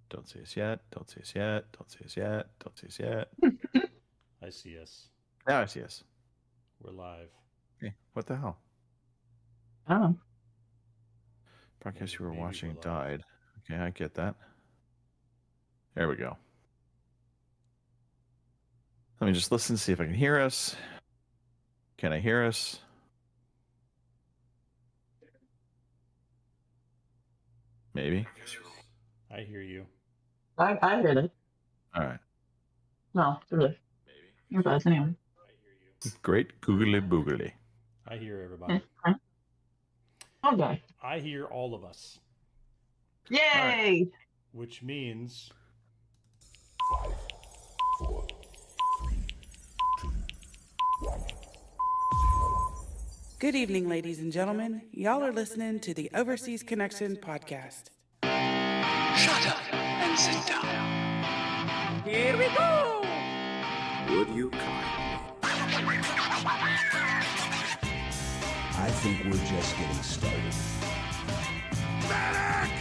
Don't see us yet. Don't see us yet. Don't see us yet. Don't see us yet. I see us. Now I see us. We're live. Hey, what the hell? Oh, Broadcast you were Maybe we're watching live. died. Okay, I get that. There we go. Let me just listen, see if I can hear us. Can I hear us? Maybe. I hear you. I heard it. All right. No, really. You're buzz anyway. I hear you. Great googly boogly. I hear everybody. Okay. I hear all of us, Yay! which means Good evening, ladies and gentlemen. Y'all are listening to the Overseas Connection podcast. Shut up and sit down. Here we go! Would you kindly? I think we're just getting started. Medic!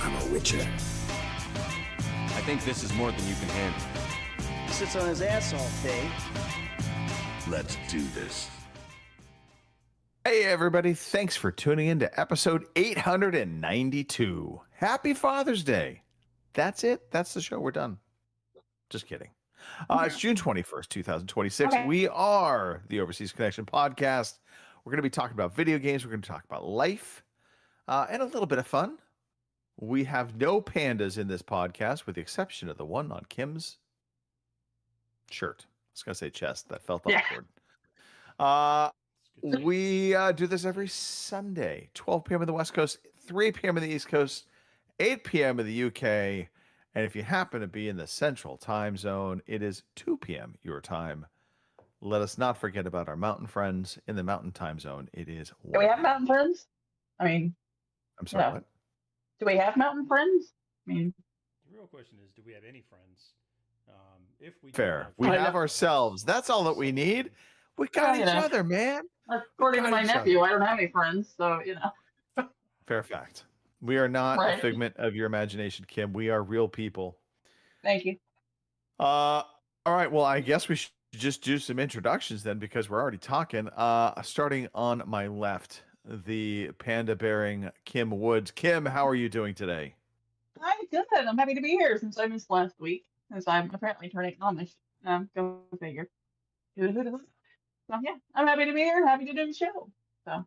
I'm a witcher. I think this is more than you can handle. Sits on his ass all day. Let's do this. Hey, everybody. Thanks for tuning in to episode 892. Happy Father's Day. That's it. That's the show. We're done. Just kidding. It's June 21st, 2026. Okay. We are the Overseas Connection podcast. We're going to be talking about video games. We're going to talk about life and a little bit of fun. We have no pandas in this podcast, with the exception of the one on Kim's shirt. I was going to say chest. That felt Yeah. awkward. We do this every Sunday, 12 p.m. on the West Coast, 3 p.m. on the East Coast, 8 p.m. in the UK. And if you happen to be in the Central Time Zone, it is 2 p.m. your time. Let us not forget about our mountain friends in the Mountain Time Zone. It is. Do we have mountain friends? I mean, I'm sorry, yeah. what? do we have mountain friends? I mean, the real question is: do we have any friends? If we do Fair. have We friends, have ourselves. That's all that we need. We got Yeah, each you know. other, man. according to my each other. nephew, I don't have any friends, so Fair fact. We are not a Right. figment of your imagination, Kim. We are real people. Thank you. All right. Well, I guess we should just do some introductions then, because we're already talking. Starting on my left, the panda bearing Kim Woods. Kim, how are you doing today? I'm good. I'm happy to be here since I missed last week, since I'm apparently turning Amish. Go figure. So yeah, I'm happy to be here. Happy to do the show.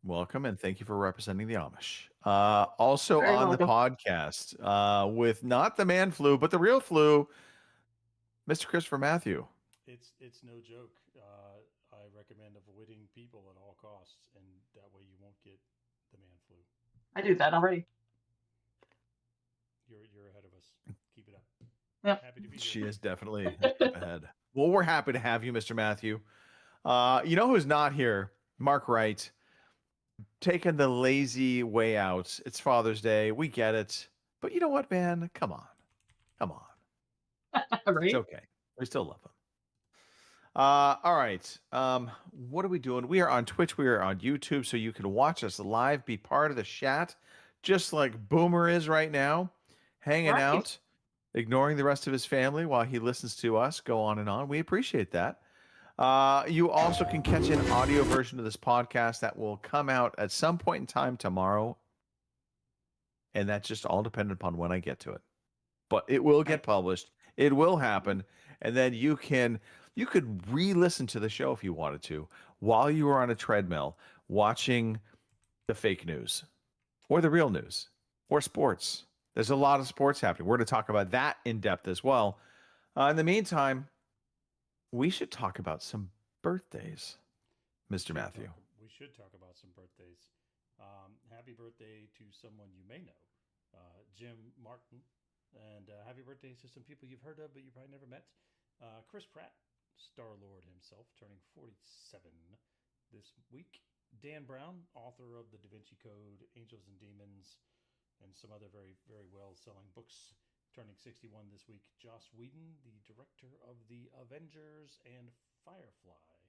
Welcome, and thank you for representing the Amish. Also Very on the welcome. podcast, with not the man flu, but the real flu, Mr. Christopher Matthew. it's no joke. I recommend avoiding people at all costs, and that way you won't get the man flu. I do that already. You're ahead of us. Keep it up. Yep. Happy to be She here. is definitely a step ahead. Well, we're happy to have you, Mr. Matthew. You know who's not here? Mark Wright. Taking the lazy way out. It's Father's Day. We get it. But you know what, man? Come on. Come on. Right? It's okay. We still love him. All right. What are we doing? We are on Twitch. We are on YouTube, so you can watch us live, be part of the chat, just like Boomer is right now, hanging Right. out, ignoring the rest of his family while he listens to us go on and on. We appreciate that. You also can catch an audio version of this podcast that will come out at some point in time tomorrow. And that's just all dependent upon when I get to it. But it will get published. It will happen. And then you could re-listen to the show if you wanted to while you were on a treadmill watching the fake news or the real news or sports. There's a lot of sports happening. We're going to talk about that in depth as well. In the meantime, we should talk about some birthdays, Mr. Matthew. We should talk about some birthdays. Happy birthday to someone you may know, Jim Martin. And happy birthdays to some people you've heard of, but you probably never met. Chris Pratt, Star-Lord himself, turning 47 this week. Dan Brown, author of The Da Vinci Code, Angels and Demons, and some other very, very well-selling books, turning 61 this week. Joss Whedon, the director of The Avengers and Firefly,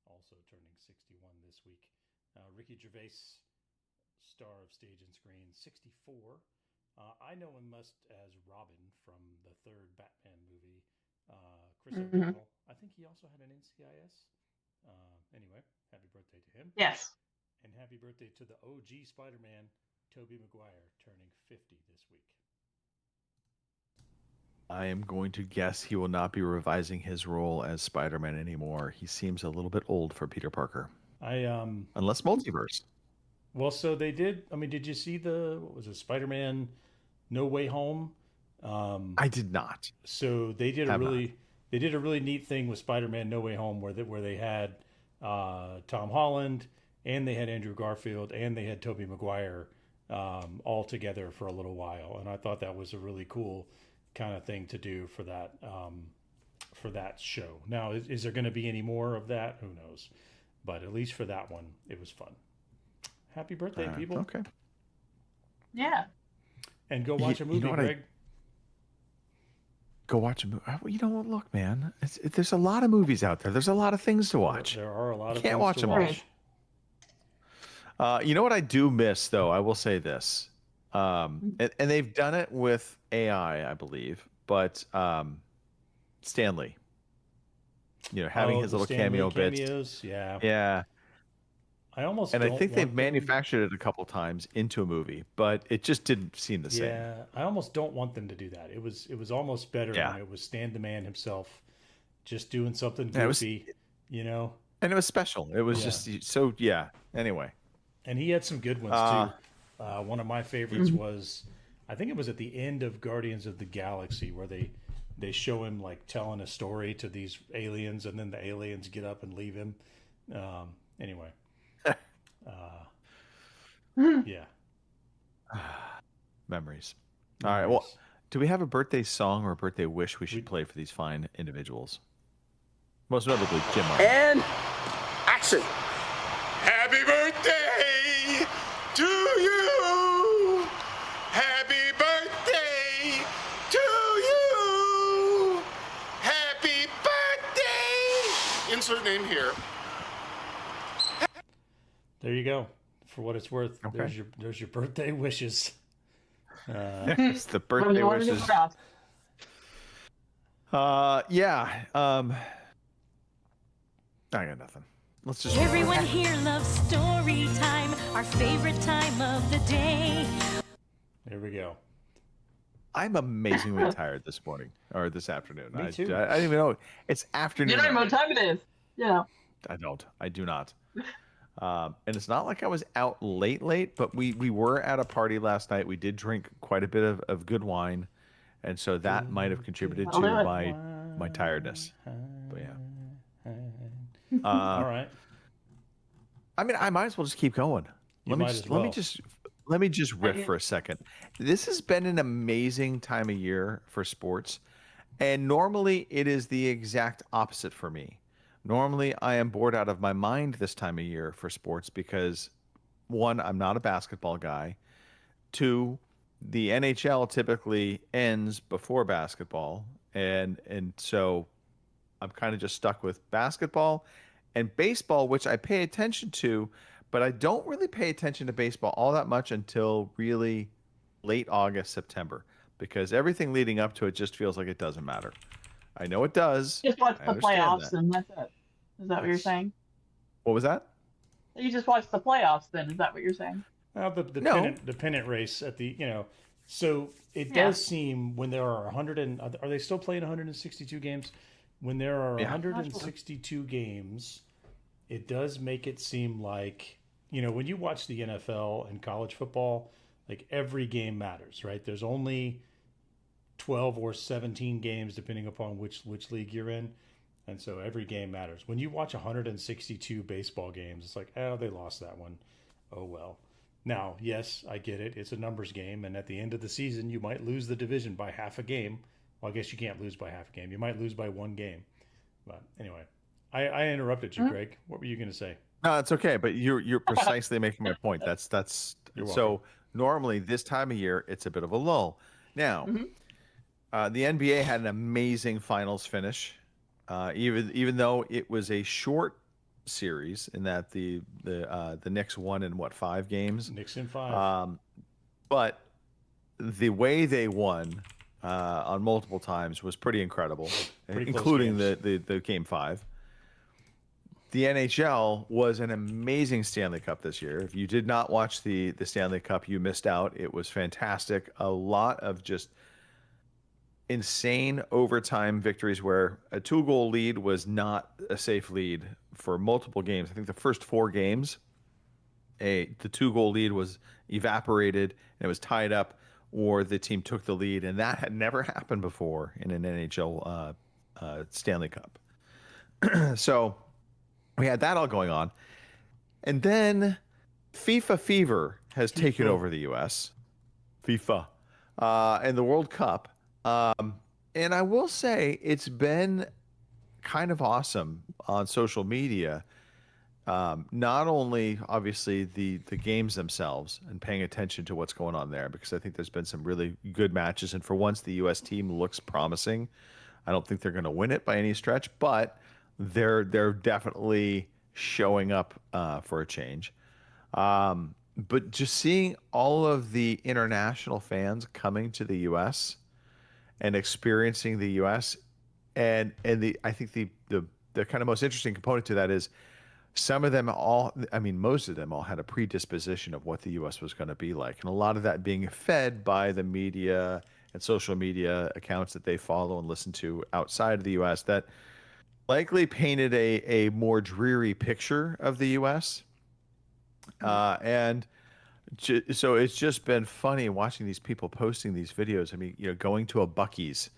also turning 61 this week. Ricky Gervais, star of stage and screen, 64. I know him most as Robin from the third Batman movie. Chris Mhm. O'Donnell. I think he also had an NCIS. Anyway, happy birthday to him. Yes. And happy birthday to the OG Spider-Man, Tobey Maguire, turning 50 this week. I am going to guess he will not be revising his role as Spider-Man anymore. He seems a little bit old for Peter Parker, unless multiverse. Well, so they did. I mean, did you see what was it, Spider-Man No Way Home? I did not. So they did they did a really neat thing with Spider-Man No Way Home where they had Tom Holland and they had Andrew Garfield and they had Tobey Maguire all together for a little while, and I thought that was a really cool kind of thing to do for that show. Now, is there going to be any more of that? Who knows? But at least for that one, it was fun. Happy birthday, people! Okay. Yeah. And go watch a movie, Greg. Go watch a movie. You know what? Look, man, there's a lot of movies out there. There's a lot of things to watch. There are a lot of You can't things watch to them watch. all. You know what I do miss, though? I will say this. And they've done it with AI, I believe, but Stanley, having his the little Stan cameo Lee bits. cameos, yeah. Yeah. I almost And I don't think they've want them- manufactured it a couple times into a movie, but it just didn't seem the same. Yeah, I almost don't want them to do that. It was almost better Yeah. when it was Stan the Man himself, just doing something Yeah, it was- goofy, And it was special. It was Yeah. just so, yeah. Anyway. And he had some good ones too. One of my favorites was, I think it was at the end of Guardians of the Galaxy, where they show him like telling a story to these aliens, and then the aliens get up and leave him. Anyway, yeah. Memories. All right. Well, do we have a birthday song or a birthday wish we should play for these fine individuals? Most notably, Jim Martin. And action. Happy birthday to you. Happy birthday to you. Happy birthday. Insert name here. There you go. For what it's worth, Okay. there's your birthday wishes. It's the When birthday you want to do wishes. cross. Yeah. I got nothing. Let's just. Everyone here loves story time, our favorite time of the day. There we go. I'm amazingly tired this morning or this afternoon. Me too. I don't even know. It's afternoon. You don't even know already. what time it is. Yeah. I don't. I do not. And it's not like I was out late, but we were at a party last night. We did drink quite a bit of good wine, and so that might have contributed to That'll do it. my tiredness. But yeah. All right. I mean, I might as well just keep going. You might as well. Let me just riff for a second. This has been an amazing time of year for sports, and normally it is the exact opposite for me. Normally, I am bored out of my mind this time of year for sports because, one, I'm not a basketball guy. Two, the NHL typically ends before basketball, and so I'm kind of just stuck with basketball and baseball, which I pay attention to, but I don't really pay attention to baseball all that much until really late August, September, because everything leading up to it just feels like it doesn't matter. I know it does. Just watch I the understand playoffs that. and that's it. Is that what you're saying? What was that? You just watch the playoffs then, is that what you're saying? Well, the No. pennant race at the so it Yeah. does seem when there are 100 and are they still playing 162 games? When there are Yeah. 162 games, it does make it seem like when you watch the NFL and college football, like every game matters, right? There's only 12 or 17 games depending upon which league you're in. And so every game matters. When you watch 162 baseball games, it's like, oh, they lost that one. Oh, well. Now, yes, I get it. It's a numbers game. And at the end of the season, you might lose the division by half a game. Well, I guess you can't lose by half a game. You might lose by one game. But anyway, I interrupted you, Greg. What were you going to say? No, it's okay, but you're precisely making my point. That's You're so normally this time of year it's a bit of a lull. Now, the NBA had an amazing finals finish, even though it was a short series in that the Knicks won in 5 games. Knicks in 5. But the way they won on multiple times was pretty incredible, Pretty close including games. the game 5. The NHL was an amazing Stanley Cup this year. If you did not watch the Stanley Cup, you missed out. It was fantastic. A lot of just insane overtime victories where a 2-goal lead was not a safe lead for multiple games. I think the first 4 games, the 2-goal lead was evaporated and it was tied up, or the team took the lead, and that had never happened before in an NHL Stanley Cup. So we had that all going on, and then FIFA fever has taken over the U.S. FIFA and the World Cup, and I will say it's been kind of awesome on social media. Not only obviously the games themselves and paying attention to what's going on there, because I think there's been some really good matches, and for once the U.S. team looks promising. I don't think they're going to win it by any stretch, but they're definitely showing up for a change. But just seeing all of the international fans coming to the U.S. and experiencing the U.S. and I think the kind of most interesting component to that is some of them all, I mean, most of them all had a predisposition of what the U.S. was going to be like. And a lot of that being fed by the media and social media accounts that they follow and listen to outside of the U.S. that likely painted a more dreary picture of the U.S. So it's just been funny watching these people posting these videos. I mean, going to a Buc-ee's,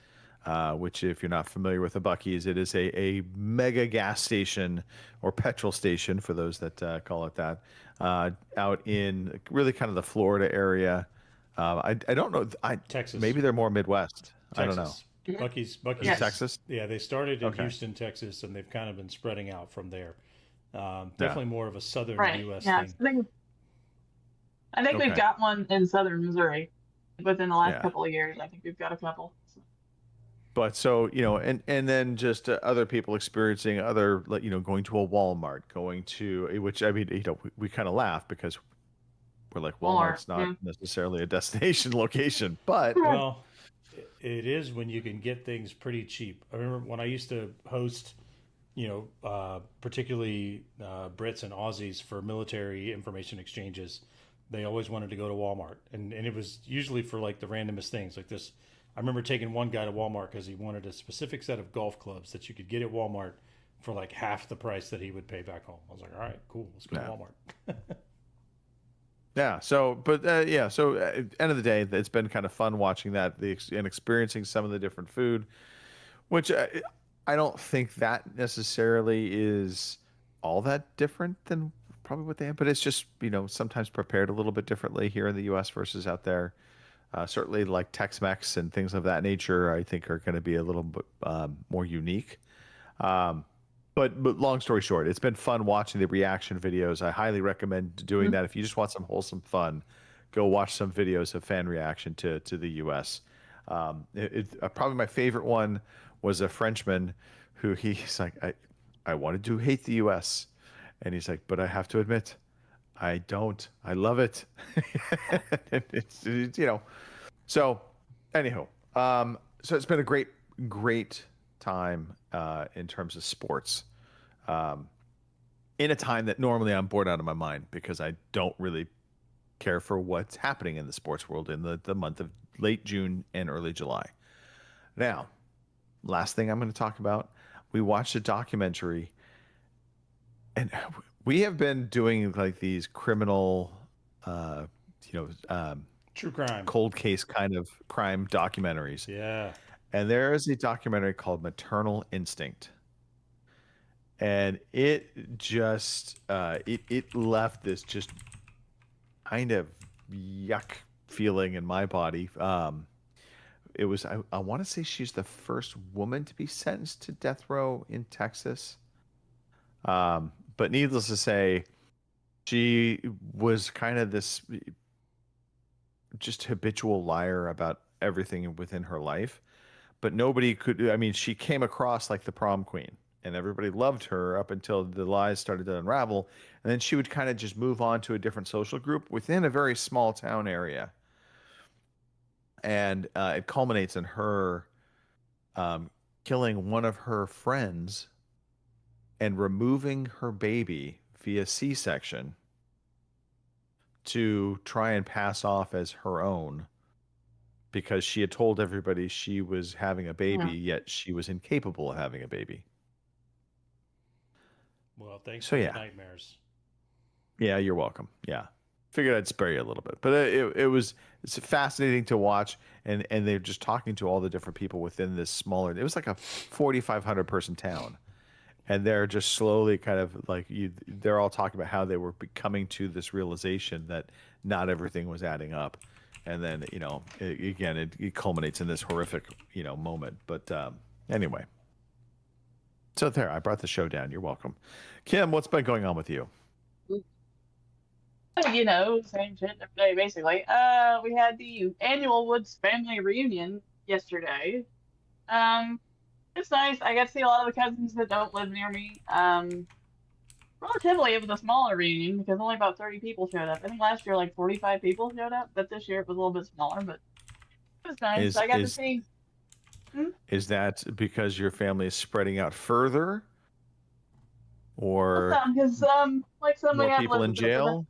which if you're not familiar with a Buc-ee's, it is a mega gas station or petrol station for those that call it that, out in really kind of the Florida area. I don't know. Texas. Maybe they're more Midwest. Texas. I don't know. Buc-ee's, Yes. Texas. Yeah, they started in Okay. Houston, Texas, and they've kind of been spreading out from there. Definitely more of a southern Right. U.S. Yeah. thing. I think Okay. we've got one in southern Missouri within the last Yeah. couple of years. I think we've got a couple. But so, and then just other people experiencing other, like, going to a Walmart, going to, which I mean, we kind of laugh because we're like, Walmart's Walmart, not yeah. necessarily a destination location, but Well, it is when you can get things pretty cheap. I remember when I used to host, particularly Brits and Aussies for military information exchanges. They always wanted to go to Walmart, and it was usually for like the randomest things like this. I remember taking one guy to Walmart because he wanted a specific set of golf clubs that you could get at Walmart for like half the price that he would pay back home. I was like, all right, cool, let's go to Walmart. yeah. So, but yeah. So, end of the day, it's been kind of fun watching that and experiencing some of the different food, which I don't think that necessarily is all that different than probably what they have, but it's just sometimes prepared a little bit differently here in the U.S. versus out there. Certainly, like Tex-Mex and things of that nature, I think are going to be a little bit more unique. But long story short, it's been fun watching the reaction videos. I highly recommend doing that. If you just want some wholesome fun, go watch some videos of fan reaction to the U.S. Probably my favorite one was a Frenchman who he's like, I wanted to hate the U.S. And he's like, but I have to admit, I don't. I love it. it's So, anyhow, so it's been a great time in terms of sports. In a time that normally I'm bored out of my mind because I don't really care for what's happening in the sports world in the month of late June and early July. Now, last thing I'm going to talk about, we watched a documentary, and we have been doing like these criminal, True crime. cold case kind of crime documentaries. Yeah. And there is a documentary called Maternal Instinct. And it just, it left this just kind of yuck feeling in my body. It was, I want to say she's the first woman to be sentenced to death row in Texas. But needless to say, she was kind of this just habitual liar about everything within her life. But nobody could, I mean, she came across like the prom queen and everybody loved her up until the lies started to unravel. And then she would kind of just move on to a different social group within a very small town area. and it culminates in her killing one of her friends and removing her baby via C-section to try and pass off as her own because she had told everybody she was having a baby, yet she was incapable of having a baby. Well, thanks So, for yeah. the nightmares. Yeah, you're welcome. Yeah. Figured I'd spare you a little bit. But it's fascinating to watch, and they're just talking to all the different people within this smaller, it was like a 4,500 person town. And they're just slowly kind of like they're all talking about how they were coming to this realization that not everything was adding up. And then, it culminates in this horrific, moment. But anyway. So there, I brought the show down. You're welcome. Kim, what's been going on with you? Same shit every day, basically. We had the annual Woods family reunion yesterday. It's nice. I got to see a lot of the cousins that don't live near me. Relatively, it was a smaller reunion because only about 30 people showed up. I think last year, like 45 people showed up, but this year it was a little bit smaller, but it was nice. I got to see. Is that because your family is spreading out further? Or Because like some more people in jail?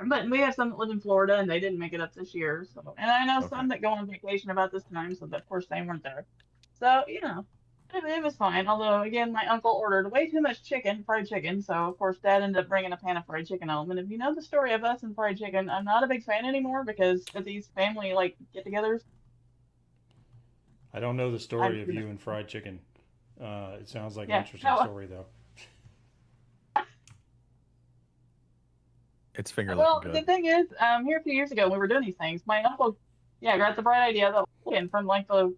But we have some that live in Florida and they didn't make it up this year. So, and I know some that go on vacation about this time, so of course they weren't there. So it was fine. Although again, my uncle ordered way too much fried chicken. So of course Dad ended up bringing a pan of fried chicken home. And if you know the story of us and fried chicken, I'm not a big fan anymore because of these family get-togethers. I don't know the story of you and fried chicken. It sounds like an interesting story, though. It's finger Well, looking the good. thing is, here a few years ago when we were doing these things, my uncle, got the bright idea that chicken from like the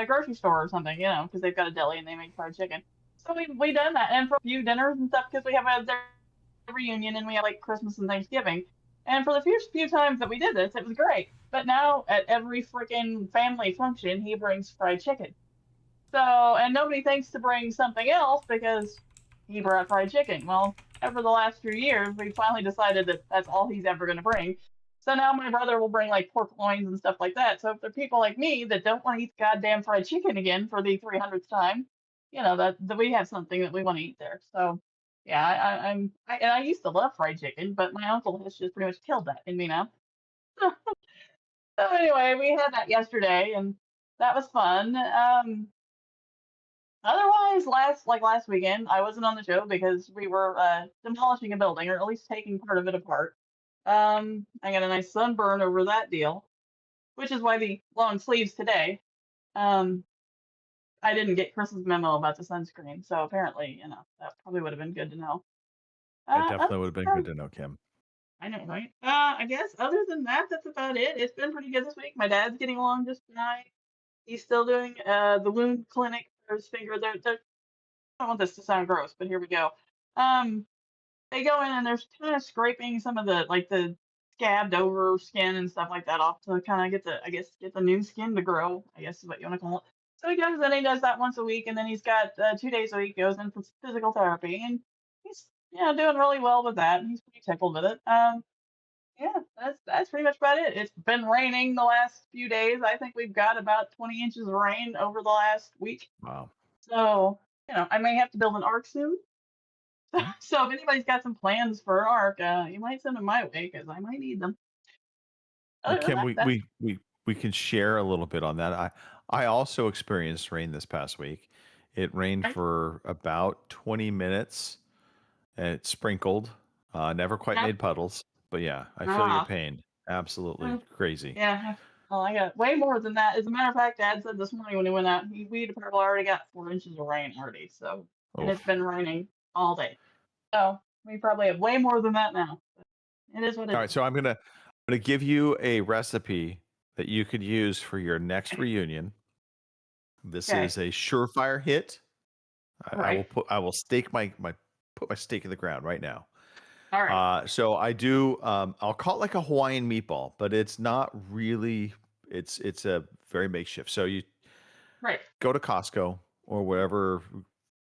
grocery store or something, because they've got a deli and they make fried chicken. So we done that, and for a few dinners and stuff, because we have a reunion and we have like Christmas and Thanksgiving. And for the few times that we did this, it was great. But now at every freaking family function, he brings fried chicken. So, and nobody thinks to bring something else because he brought fried chicken. Well, over the last few years, we finally decided that that's all he's ever going to bring. So now my brother will bring like pork loins and stuff like that. So if there are people like me that don't want to eat goddamn fried chicken again for the 300th time, that we have something that we want to eat there. So yeah, I used to love fried chicken, but my uncle has just pretty much killed that in me now. So anyway, we had that yesterday, and that was fun. Otherwise, last weekend, I wasn't on the show because we were demolishing a building, or at least taking part of it apart. I got a nice sunburn over that deal, which is why the long sleeves today. I didn't get Chris's memo about the sunscreen, so apparently, that probably would have been good to know. It definitely would have been good to know, Kim. I know, right? I guess other than that, that's about it. It's been pretty good this week. My dad's getting along just fine. He's still doing the wound clinic for his finger. I don't want this to sound gross, but here we go. They go in and they're kind of scraping some of the scabbed over skin and stuff like that off to kind of get the new skin to grow, I guess is what you want to call it. So he goes and he does that once a week, and then he's got 2 days a week goes in for physical therapy, and he's doing really well with that. He's pretty tickled with it. That's pretty much about it. It's been raining the last few days. I think we've got about 20 inches of rain over the last week. Wow. So I may have to build an ark soon. So if anybody's got some plans for an ark, you might send them my way because I might need them. Kim, we can share a little bit on that. I also experienced rain this past week. It rained for about 20 minutes, and it sprinkled. Never quite made puddles, but yeah, I feel your pain. Absolutely crazy. Yeah. Well, I got way more than that. As a matter of fact, Dad said this morning when he went out, we probably already got 4 inches of rain already. So, and it's been raining all day. So we probably have way more than that now. It is what it is. All right, so I'm gonna give you a recipe that you could use for your next reunion. This is a surefire hit. I will stake put my stake in the ground right now. All right. So I do. I'll call it like a Hawaiian meatball, but it's not really. It's a very makeshift. So you go to Costco or whatever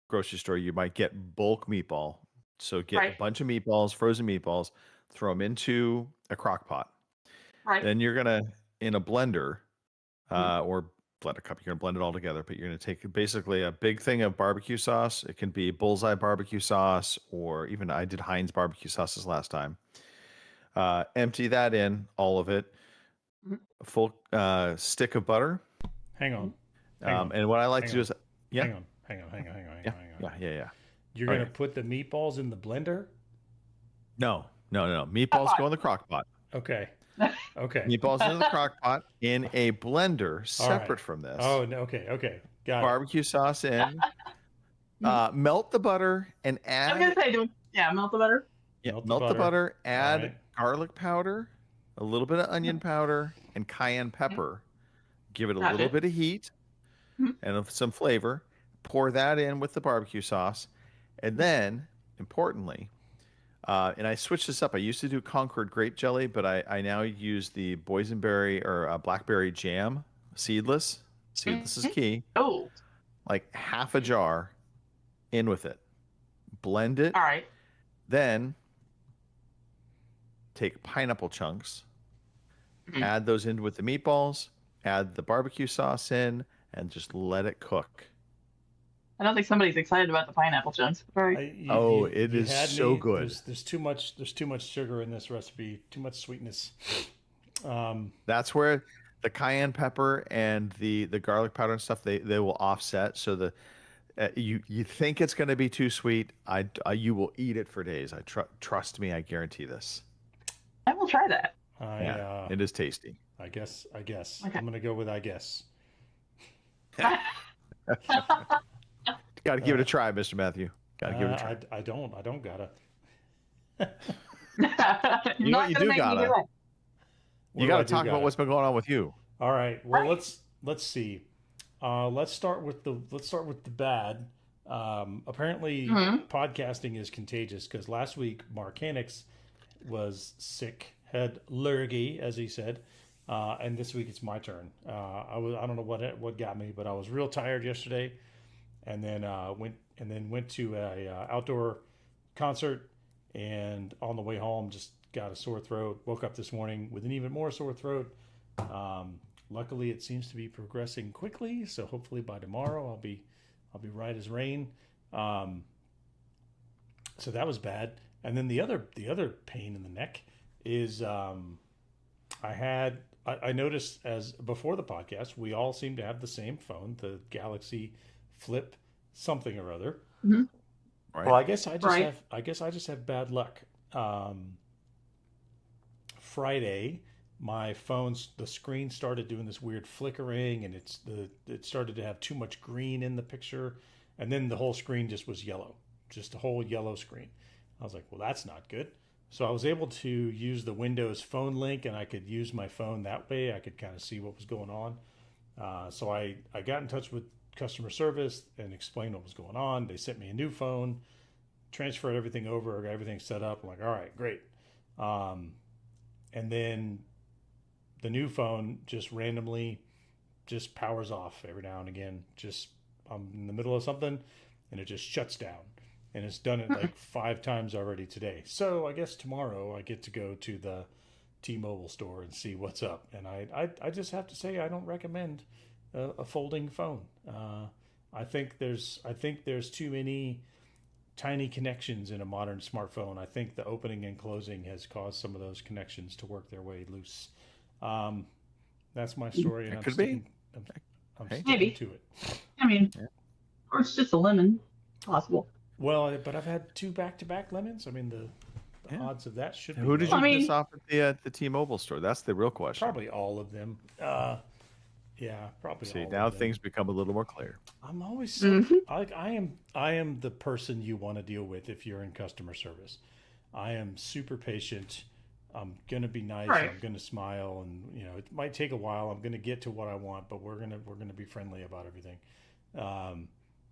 grocery store. You might get bulk meatball. So get a bunch of meatballs, frozen meatballs. throw them into a crock pot. Right. Then you're gonna, in a blender or blender cup, you're gonna blend it all together. But you're gonna take basically a big thing of barbecue sauce. It can be Bullseye barbecue sauce, or even I did Heinz barbecue sauces last time. Empty that in, all of it. A full stick of butter. Hang on. Hang on. And what I like to do is, yeah, Hang on. yeah. You're going to put the meatballs in the blender? No. Meatballs go in the crock pot. Okay. Okay. Meatballs in the crock pot in a blender separate from this. Oh, no. Okay. Got Barbecue sauce in. Melt the butter and add. I was gonna say, melt the butter. Yeah, melt the butter. Add garlic powder, a little bit of onion powder, and cayenne pepper. Give it a little bit of heat and some flavor. Pour that in with the barbecue sauce, and then, importantly, and I switched this up. I used to do Concord grape jelly, but I now use the boysenberry or blackberry jam, seedless. Seedless is key. Oh. Like half a jar in with it. Blend it. All right. Then take pineapple chunks, add those in with the meatballs, add the barbecue sauce in, and just let it cook. I don't think somebody's excited about the pineapple chunks. It is so good. There's too much sugar in this recipe. Too much sweetness. That's where the cayenne pepper and the garlic powder and stuff they will offset. So the you think it's going to be too sweet. You will eat it for days. Trust me. I guarantee this. I will try that. It is tasty. I guess. Okay. I'm gonna go with I guess. Got to give it a try, Mr. Matthew. Got to give it a try. I don't gotta. You know what you do gotta. You got to talk about what's been going on with you. All right. Well, let's see. Let's start with the bad. Apparently, podcasting is contagious because last week Mark Hannix was sick, had lurgy, as he said, and this week it's my turn. I don't know what got me, but I was real tired yesterday, and then went to a outdoor concert, and on the way home just got a sore throat. Woke up this morning with an even more sore throat. Luckily, it seems to be progressing quickly, so hopefully by tomorrow I'll be right as rain. So that was bad. And then the other pain in the neck is I noticed as before the podcast, we all seem to have the same phone, the Galaxy Flip something or other. Mm-hmm. Right. Well, I guess I just have bad luck. Friday, my phone's the screen started doing this weird flickering, and it started to have too much green in the picture, and then the whole screen just was yellow, just a whole yellow screen. I was like, well, that's not good. So I was able to use the Windows Phone link, and I could use my phone that way. I could kind of see what was going on. So I got in touch with customer service and explained what was going on. They sent me a new phone, transferred everything over, got everything set up. I'm like, all right, great. And then the new phone just randomly just powers off every now and again. Just I'm in the middle of something and it just shuts down. And it's done it like 5 times already today. So I guess tomorrow I get to go to the T-Mobile store and see what's up. And I just have to say I don't recommend a folding phone. I think there's too many tiny connections in a modern smartphone. I think the opening and closing has caused some of those connections to work their way loose. That's my story. And it could be. I'm Maybe. sticking to it. I mean, or it's just a lemon. Possible. Well, but I've had 2 back-to-back lemons. I mean, the odds of that should be Who did low. you piss off at the T-Mobile store? That's the real question. Probably all of them. Yeah, probably. See, all now of them. things become a little more clear. I'm always I am the person you want to deal with if you're in customer service. I am super patient. I'm gonna be nice. Right. I'm gonna smile, and it might take a while. I'm gonna get to what I want, but we're gonna be friendly about everything.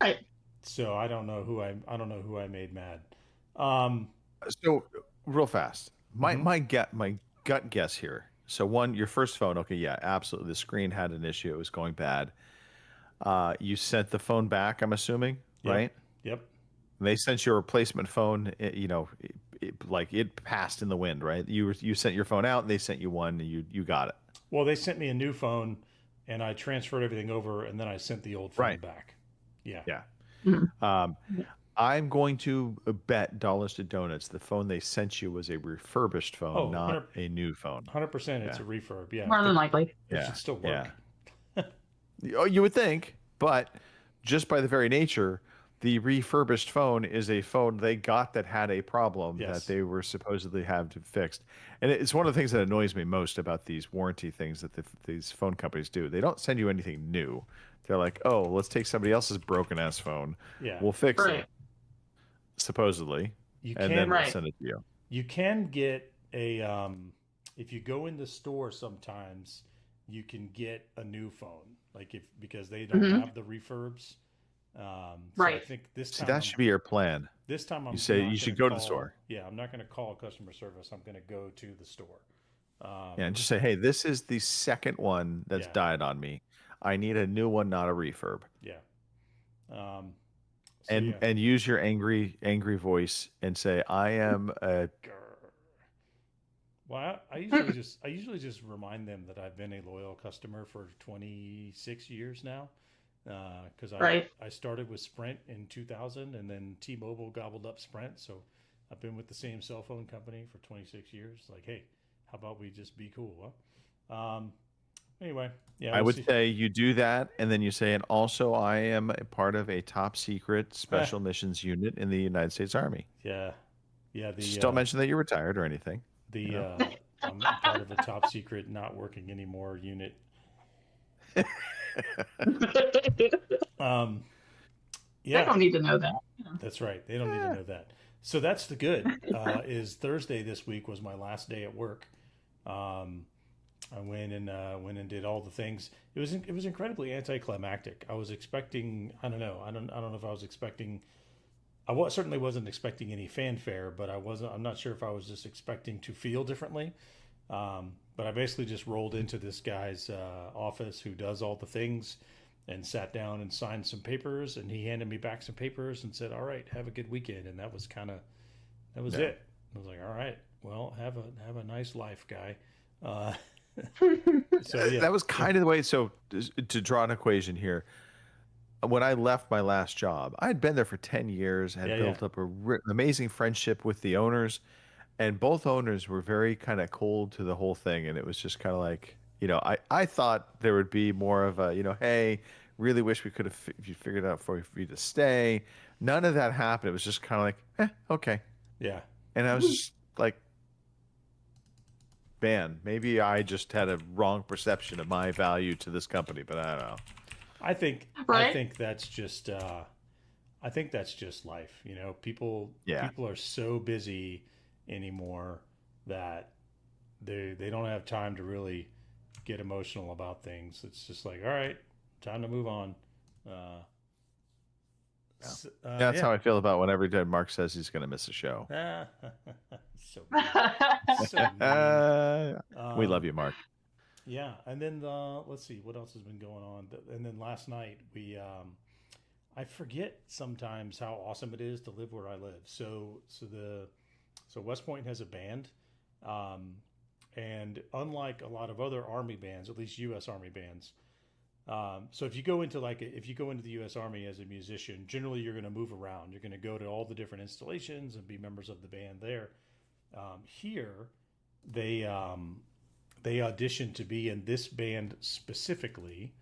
Right. So I don't know who I made mad. So real fast, my gut guess here. So one, your first phone, okay, yeah, absolutely. The screen had an issue; it was going bad. You sent the phone back, I'm assuming, Yep. right? Yep. They sent you a replacement phone, like it passed in the wind, right? You sent your phone out, and they sent you one, and you got it. Well, they sent me a new phone, and I transferred everything over, and then I sent the old phone Right. back. Yeah. Yeah. I'm going to bet dollars to donuts the phone they sent you was a refurbished phone, Oh, not a new phone. 100%. It's a refurb. Yeah. More than likely. It should still work. Oh, you would think, but just by the very nature, the refurbished phone is a phone they got that had a problem Yes. that they were supposedly have to fixed. And it's one of the things that annoys me most about these warranty things that these phone companies do. They don't send you anything new. They're like, oh, let's take somebody else's broken ass phone. Yeah. We'll fix Right. it, supposedly, You and can then we'll Right. send it to you. you can get a if you go in the store sometimes you can get a new phone because they don't Mhm. have the refurbs. So I Right. think this See, time that should be your plan. this time I'm You say not you should gonna go to the call- store. Yeah, I'm not going to call customer service. I'm going to go to the store. Yeah, and just say, hey, this is the second one that's Yeah. died on me. I need a new one, not a refurb. Yeah. So And yeah. and use your angry voice and say, I am a Grr. Well, I usually just remind them that I've been a loyal customer for 26 years now. Because Right. I started with Sprint in 2000, and then T-Mobile gobbled up Sprint. So I've been with the same cell phone company for 26 years. Like, hey, how about we just be cool? Huh? Anyway, yeah, I we'll would see. say you do that, and then you say, and also I am a part of a top secret special missions unit in the United States Army. Yeah, yeah. Just don't mention that you're retired or anything. I'm part of a top secret, not working anymore unit. Yeah, They don't need to know that. that's right. They don't need to know that. So that's the good. Is Thursday this week was my last day at work. I went and did all the things. It was incredibly anticlimactic. I was expecting. I don't know if I was expecting. Certainly wasn't expecting any fanfare, but I'm not sure if I was just expecting to feel differently. But I basically just rolled into this guy's office who does all the things, and sat down and signed some papers, and he handed me back some papers and said, "All right, have a good weekend." And that was it. I was like, "All right, well, have a nice life, guy." So yeah, That was kind of the way. So to draw an equation here, when I left my last job, I had been there for 10 years, had Yeah, built up an amazing friendship with the owners, and both owners were very kind of cold to the whole thing. And it was just kind of like, I thought there would be more of a, hey, really wish we could have figured out for you to stay. None of that happened. It was just kind of like, okay. yeah. And I was just like, man, maybe I just had a wrong perception of my value to this company, but I don't know. I think Right? that's just life. People Yeah. people are so busy anymore that they don't have time to really get emotional about things. It's just like, all right, time to move on. That's how I feel about whenever Mark says he's going to miss a show. So mean. So mean. We love you, Mark. Yeah, and then let's see what else has been going on. And then last night I forget sometimes how awesome it is to live where I live. So West Point has a band, and unlike a lot of other Army bands, at least U.S. Army bands. So if you go into the U.S. Army as a musician, generally you're going to move around. You're going to go to all the different installations and be members of the band there. Here, they audition to be in this band specifically,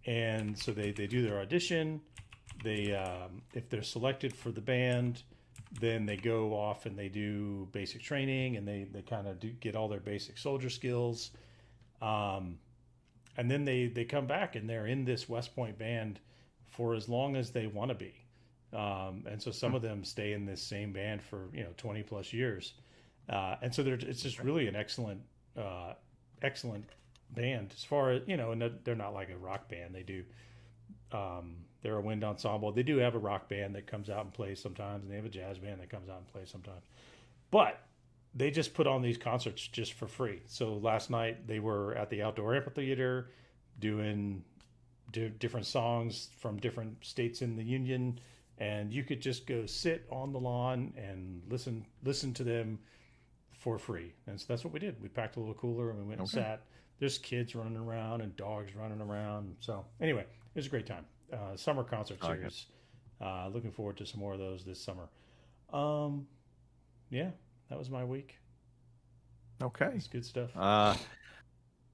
and so they do their audition. They if they're selected for the band, then they go off and they do basic training, and they kind of get all their basic soldier skills. And then they come back and they're in this West Point band for as long as they want to be. And so some of them stay in this same band for 20 plus years. And so it's just really an excellent band as far as, and they're not like a rock band. They do, they're a wind ensemble. They do have a rock band that comes out and plays sometimes, and they have a jazz band that comes out and plays sometimes. But they just put on these concerts just for free. So last night they were at the outdoor amphitheater doing different songs from different states in the Union. and you could just go sit on the lawn and listen to them for free. And so that's what we did. We packed a little cooler and we went and sat. There's kids running around and dogs running around. So anyway, it was a great time. Summer concert series. Looking forward to some more of those this summer. Yeah, that was my week. Okay. It's good stuff.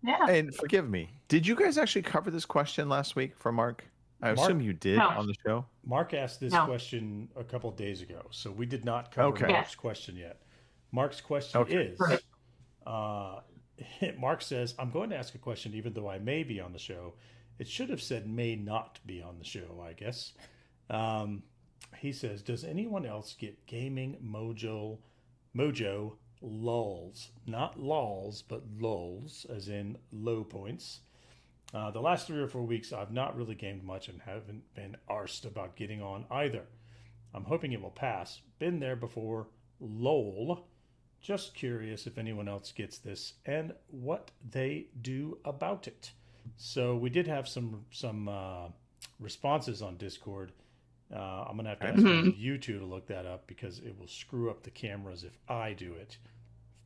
Yeah. And forgive me, did you guys actually cover this question last week for Mark? I Mark- assume you did No. on the show. Mark asked this No. question a couple of days ago, so we did not cover Okay. Mark's question yet. Mark's question Okay. is, Right. Mark says, I'm going to ask a question even though I may be on the show. It should have said may not be on the show, I guess. He says, does anyone else get gaming mojo lulls? Not lulls, but lulls, as in low points. The last 3 or 4 weeks, I've not really gamed much and haven't been arsed about getting on either. I'm hoping it will pass. Been there before. Lol. Just curious if anyone else gets this and what they do about it. So we did have some responses on Discord. I'm going to have to ask one of you two to look that up because it will screw up the cameras if I do it.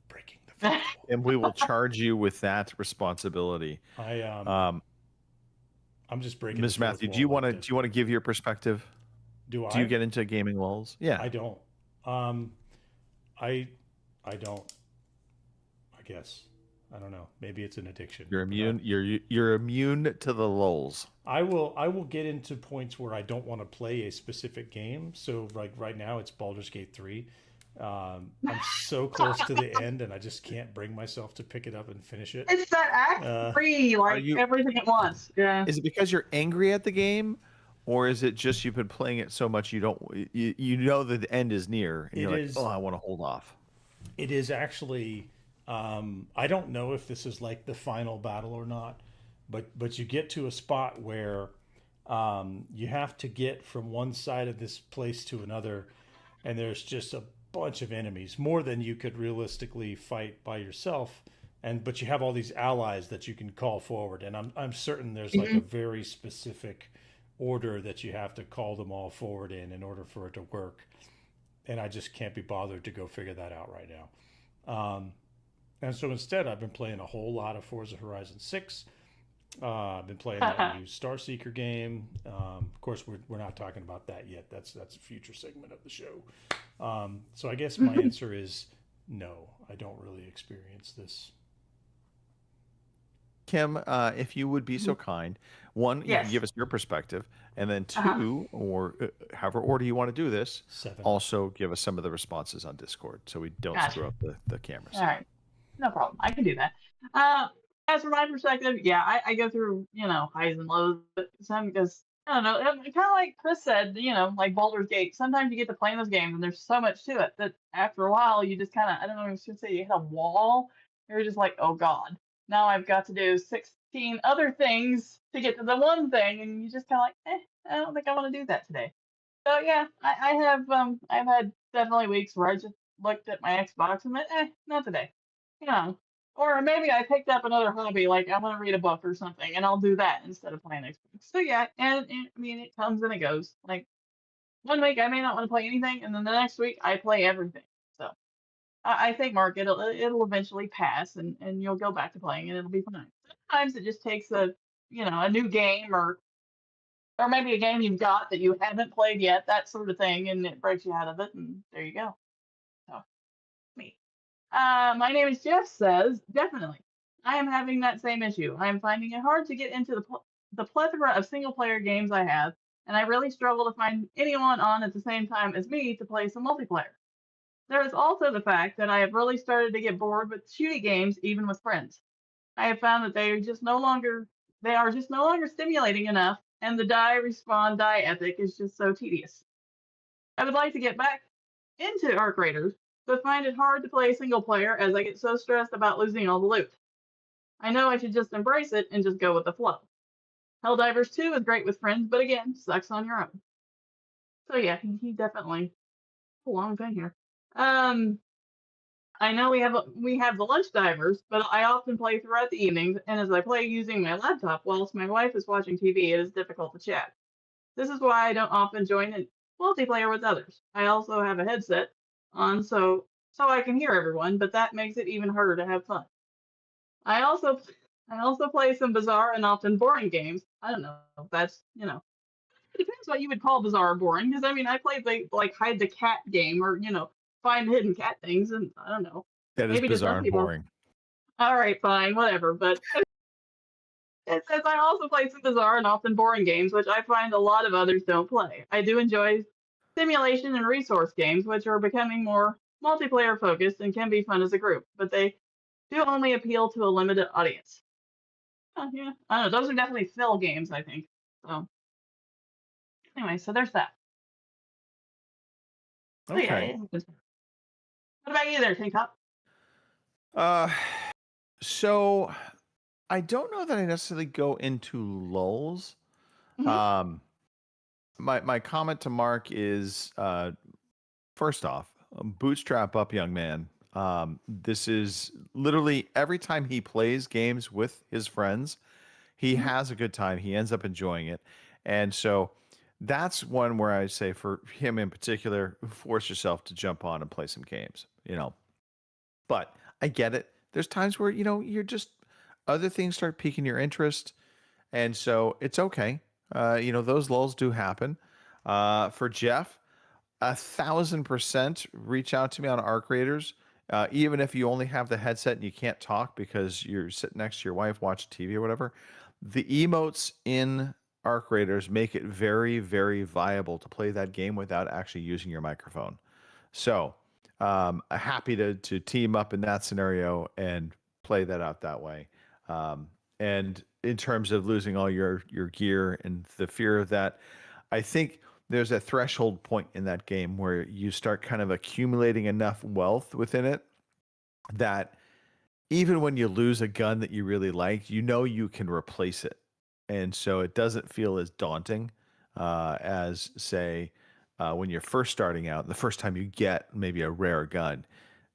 Breaking the fourth wall. And we will charge you with that responsibility. I'm just breaking. Ms. the fourth Matthew, do you wall want to with do you want to give your perspective? Do I? Do you get into gaming lulls? Yeah. I don't. I don't. I guess. I don't know. Maybe it's an addiction. You're immune. You're immune to the lulls. I will get into points where I don't want to play a specific game. So like right now it's Baldur's Gate 3. I'm so close to the end and I just can't bring myself to pick it up and finish it. It's that act 3, like everything at once. Yeah. Is it because you're angry at the game, or is it just you've been playing it so much you know that the end is near and you're like, oh, I want to hold off? It is actually. I don't know if this is like the final battle or not, but you get to a spot where you have to get from one side of this place to another, and there's just a bunch of enemies, more than you could realistically fight by yourself. But you have all these allies that you can call forward, and I'm certain there's like a very specific order that you have to call them all forward in order for it to work. And I just can't be bothered to go figure that out right now. And so instead, I've been playing a whole lot of Forza Horizon 6. I've been playing that new Star Seeker game. Of course, we're not talking about that yet. That's a future segment of the show. So I guess my answer is no. I don't really experience this. Kim, if you would be so kind, one, you can give us your perspective, and then two, or however order you want to do this, 7. also give us some of the responses on Discord so we don't screw up the cameras. All right. No problem. I can do that. As for my perspective, yeah, I go through, highs and lows. Some because, I don't know, kind of like Chris said, like Baldur's Gate. Sometimes you get to play those games and there's so much to it that after a while you just kind of, I don't know what I should say, you hit a wall. You're just like, oh God, now I've got to do 16 other things to get to the one thing. And you just kind of like, I don't think I want to do that today. So yeah, I've had definitely weeks where I just looked at my Xbox and went, not today. Or maybe I picked up another hobby, like I want to read a book or something, and I'll do that instead of playing Xbox. So yeah, and I mean, it comes and it goes. Like one week I may not want to play anything, and then the next week I play everything. So I think, Mark, it'll eventually pass, and you'll go back to playing, and it'll be fine. Sometimes it just takes a new game or maybe a game you've got that you haven't played yet, that sort of thing, and it breaks you out of it, and there you go. So me. My name is Jeff says, definitely. I am having that same issue. I am finding it hard to get into the plethora of single-player games I have, and I really struggle to find anyone on at the same time as me to play some multiplayer. There is also the fact that I have really started to get bored with shooty games, even with friends. I have found that they are just no longer stimulating enough, and the die, respawn, die ethic is just so tedious. I would like to get back into Arc Raiders, but find it hard to play single player as I get so stressed about losing all the loot. I know I should just embrace it and just go with the flow. Helldivers 2 is great with friends, but again, sucks on your own. So yeah, he definitely a long thing here. I know we have the lunch divers, but I often play throughout the evenings, and as I play using my laptop whilst my wife is watching TV, it is difficult to chat. This is why I don't often join multiplayer with others. I also have a headset on so I can hear everyone, but that makes it even harder to have fun. I also play some bizarre and often boring games. I don't know if that's, it depends what you would call bizarre or boring. Because I mean, I played the like hide the cat game or find hidden cat things, and I don't know. That is Maybe to bizarre some and people. boring. All right, fine, whatever. But it says I also play some bizarre and often boring games, which I find a lot of others don't play. I do enjoy simulation and resource games, which are becoming more multiplayer focused and can be fun as a group, but they do only appeal to a limited audience. Yeah, I don't know. Those are definitely fill games, I think. So anyway, so there's that. So, yeah, Okay. what about you there, Tank Top? So I don't know that I necessarily go into lulls. Mhm. My comment to Mark is first off, bootstrap up, young man. This is literally every time he plays games with his friends, he has a good time. He ends up enjoying it. And so that's one where I say for him in particular, force yourself to jump on and play some games, But I get it. There's times where, you're just other things start piquing your interest. And so it's okay. Those lulls do happen. For Jeff, 1,000% reach out to me on Arc Raiders. Even if you only have the headset and you can't talk because you're sitting next to your wife watching TV or whatever, the emotes in Arc Raiders make it very, very viable to play that game without actually using your microphone. So happy to team up in that scenario and play that out that way. And in terms of losing all your gear and the fear of that, I think there's a threshold point in that game where you start kind of accumulating enough wealth within it that even when you lose a gun that you really like, you can replace it. And so it doesn't feel as daunting as, say, when you're first starting out, the first time you get maybe a rare gun,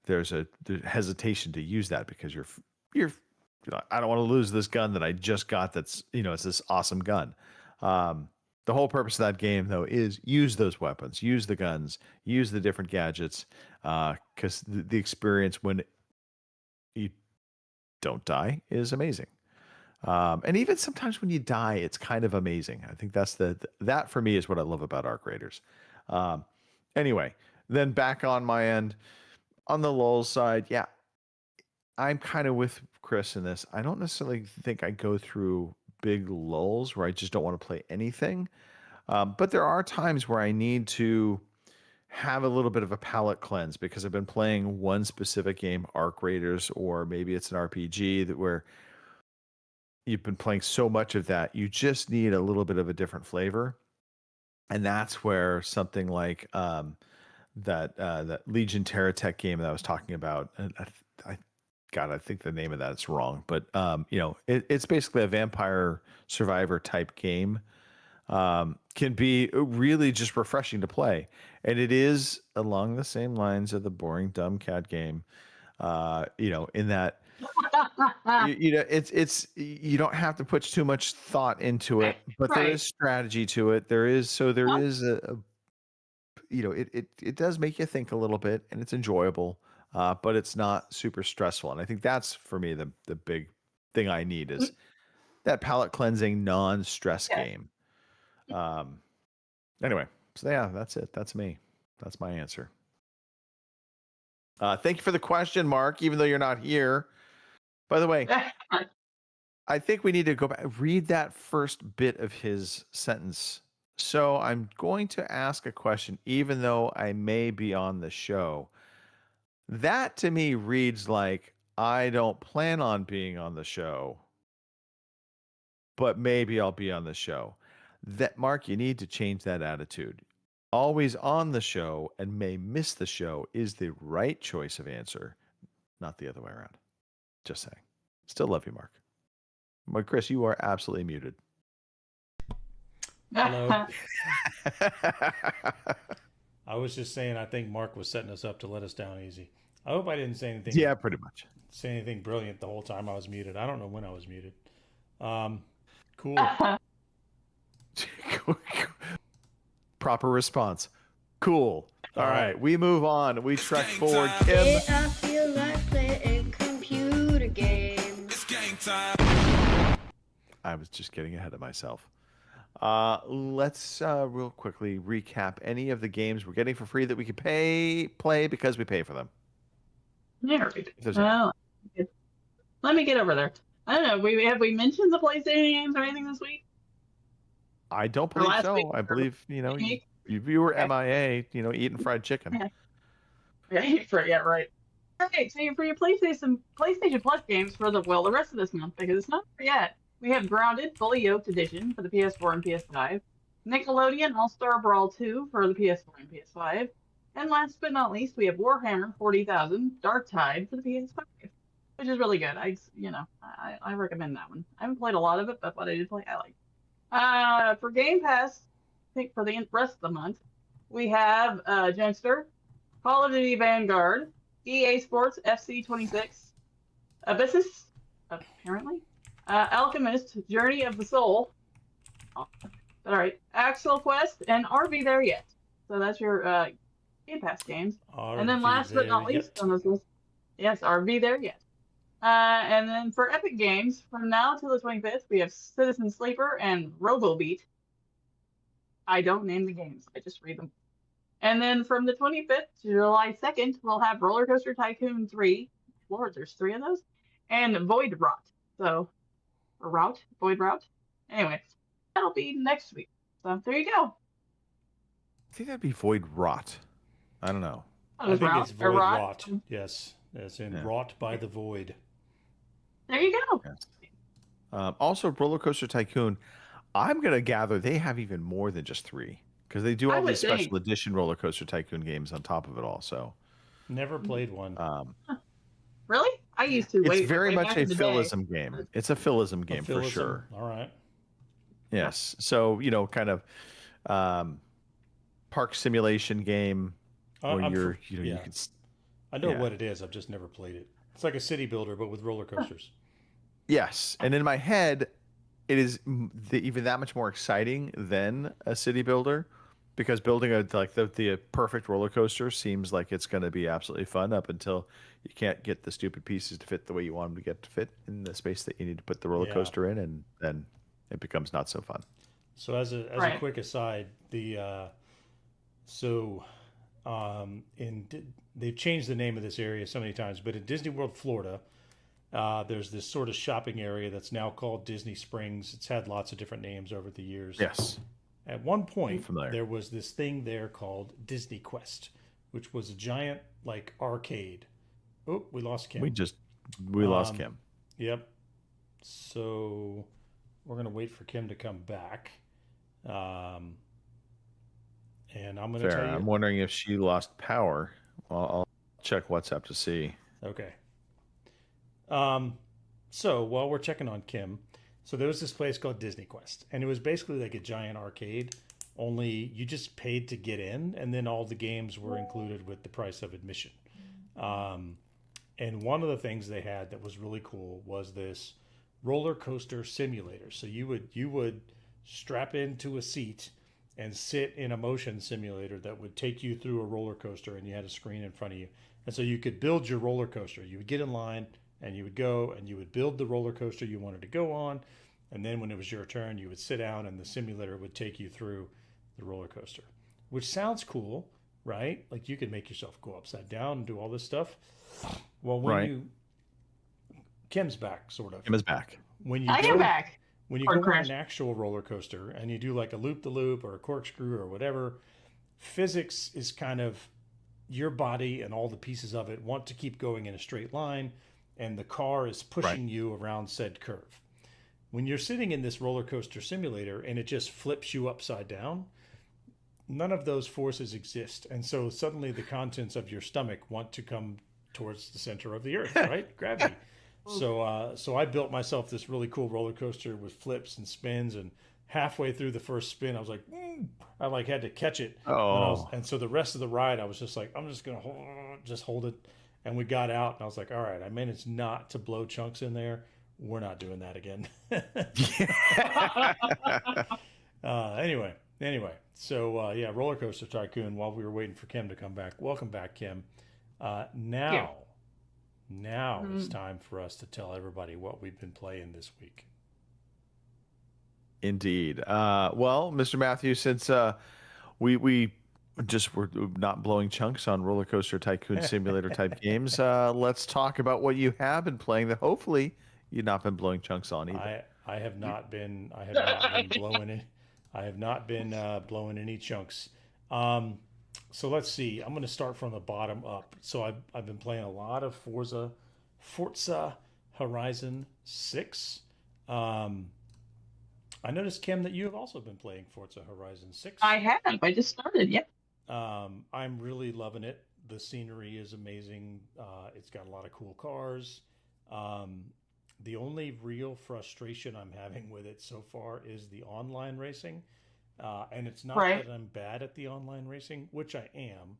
there's a hesitation to use that because you're I don't want to lose this gun that I just got. That's it's this awesome gun. The whole purpose of that game, though, is use those weapons, use the guns, use the different gadgets, because the experience when you don't die is amazing. And even sometimes when you die, it's kind of amazing. I think that's that for me is what I love about Arc Raiders. Anyway, then back on my end, on the lulz side, yeah, I'm kind of with Chris in this. I don't necessarily think I go through big lulls where I just don't want to play anything. But there are times where I need to have a little bit of a palate cleanse because I've been playing one specific game, Arc Raiders, or maybe it's an RPG where you've been playing so much of that, you just need a little bit of a different flavor. And that's where something like that Legion TerraTech game that I was talking about, and I think the name of that's wrong, but it's basically a vampire survivor type game. Can be really just refreshing to play, and it is along the same lines of the boring dumb cat game. In that it's you don't have to put too much thought into it, but there is strategy to it. There is it does make you think a little bit, and it's enjoyable. But it's not super stressful. And I think that's for me the big thing I need is that palate cleansing non-stress game. Anyway, so yeah, that's it. That's me. That's my answer. Thank you for the question, Mark, even though you're not here. By the way, I think we need to go back, read that first bit of his sentence. So I'm going to ask a question, even though I may be on the show. That to me reads like I don't plan on being on the show, but maybe I'll be on the show. That Mark, you need to change that attitude. Always on the show and may miss the show is the right choice of answer, not the other way around. Just saying. Still love you, Mark. But Chris, you are absolutely muted. Hello. I was just saying I think Mark was setting us up to let us down easy. I hope I didn't say anything. Yeah, pretty much. Say anything brilliant the whole time I was muted. I don't know when I was muted. Cool. proper response. Cool. All right, we move on. We trek forward. Kim. I feel like playing computer games. It's game time. I was just getting ahead of myself. Let's real quickly recap any of the games we're getting for free that we can play because we pay for them. Yeah, right. Well, let me get over there. I don't know. Have we mentioned the PlayStation games or anything this week? I don't believe so. week? I believe you were MIA. Eating fried chicken. Yeah, right. All right, so for your PlayStation Plus games for the rest of this month, because it's not there yet. We have Grounded Fully Yoked Edition for the PS4 and PS5, Nickelodeon All-Star Brawl 2 for the PS4 and PS5, and last but not least, we have Warhammer 40,000 Dark Tide for the PS5, which is really good. I recommend that one. I haven't played a lot of it, but what I did play, I like. For Game Pass, I think for the rest of the month, we have Genster, Call of Duty Vanguard, EA Sports FC 26, Abyssus, apparently. Alchemist, Journey of the Soul. All right. Axel Quest, and Are We There Yet? So that's your Game Pass games. And then last but not least on this list, yes, Are We There Yet? And then for Epic Games, from now till the 25th, we have Citizen Sleeper and RoboBeat. I don't name the games, I just read them. And then from the 25th to July 2nd, we'll have Roller Coaster Tycoon 3. Lord, there's 3 of those. And Void Rot. Void Route. Anyway, that'll be next week. So there you go. I think that'd be Void Rot. I don't know. I think it's Void Rot. Yes, as in wrought by the void. There you go. Yes. Also, Roller Coaster Tycoon. I'm gonna gather they have even more than just 3 because they do all these special edition Roller Coaster Tycoon games on top of it all. So, never played one. Really? I used to. It's very much a philism game. It's a philism game for sure. All right. Yes. So, kind of park simulation game where you can. I know what it is. I've just never played it. It's like a city builder, but with roller coasters. Yes. And in my head, it is even that much more exciting than a city builder because building the perfect roller coaster seems like it's going to be absolutely fun up until you can't get the stupid pieces to fit the way you want them to get to fit in the space that you need to put the roller coaster in, and then it becomes not so fun. So as a quick aside, they've changed the name of this area so many times, but in Disney World, Florida, there's this sort of shopping area that's now called Disney Springs. It's had lots of different names over the years. Yes. At one point, there was this thing there called Disney Quest, which was a giant arcade. Oh, we lost Kim. We lost Kim. Yep. So we're gonna wait for Kim to come back. And I'm gonna tell you. I'm wondering if she lost power. I'll check WhatsApp to see. Okay. So while we're checking on Kim, so there was this place called Disney Quest, and it was basically like a giant arcade. Only you just paid to get in, and then all the games were included with the price of admission. And one of the things they had that was really cool was this roller coaster simulator. So you would strap into a seat and sit in a motion simulator that would take you through a roller coaster, and you had a screen in front of you. And so you could build your roller coaster. You would get in line and you would go and you would build the roller coaster you wanted to go on. And then when it was your turn, you would sit down and the simulator would take you through the roller coaster, which sounds cool, right? Like you could make yourself go upside down and do all this stuff. Well, Kim's back, sort of. Kim is back. I am back. When you go on an actual roller coaster and you do like a loop-the-loop or a corkscrew or whatever, physics is kind of your body and all the pieces of it want to keep going in a straight line, and the car is pushing you around said curve. When you're sitting in this roller coaster simulator and it just flips you upside down, none of those forces exist. And so suddenly the contents of your stomach want to come towards the center of the earth, right? Gravity. So I built myself this really cool roller coaster with flips and spins, and halfway through the first spin, I was like, I had to catch it. And so the rest of the ride, I was just like, I'm just going to hold it. And we got out, and I was like, all right, I managed not to blow chunks in there. We're not doing that again. Anyway, Anyway, so yeah, Roller Coaster Tycoon. While we were waiting for Kim to come back, welcome back, Kim. Now it's time for us to tell everybody what we've been playing this week. Indeed. Well, Mr. Matthews, since we just were not blowing chunks on Roller Coaster Tycoon Simulator type games, let's talk about what you have been playing that hopefully you've not been blowing chunks on either. I have not been blowing it. I have not been blowing any chunks. So let's see. I'm going to start from the bottom up. So I've been playing a lot of Forza Horizon 6. I noticed, Kim, that you have also been playing Forza Horizon 6. I have. I just started. Yeah. I'm really loving it. The scenery is amazing. It's got a lot of cool cars. The only real frustration I'm having with it so far is the online racing. And it's not that I'm bad at the online racing, which I am.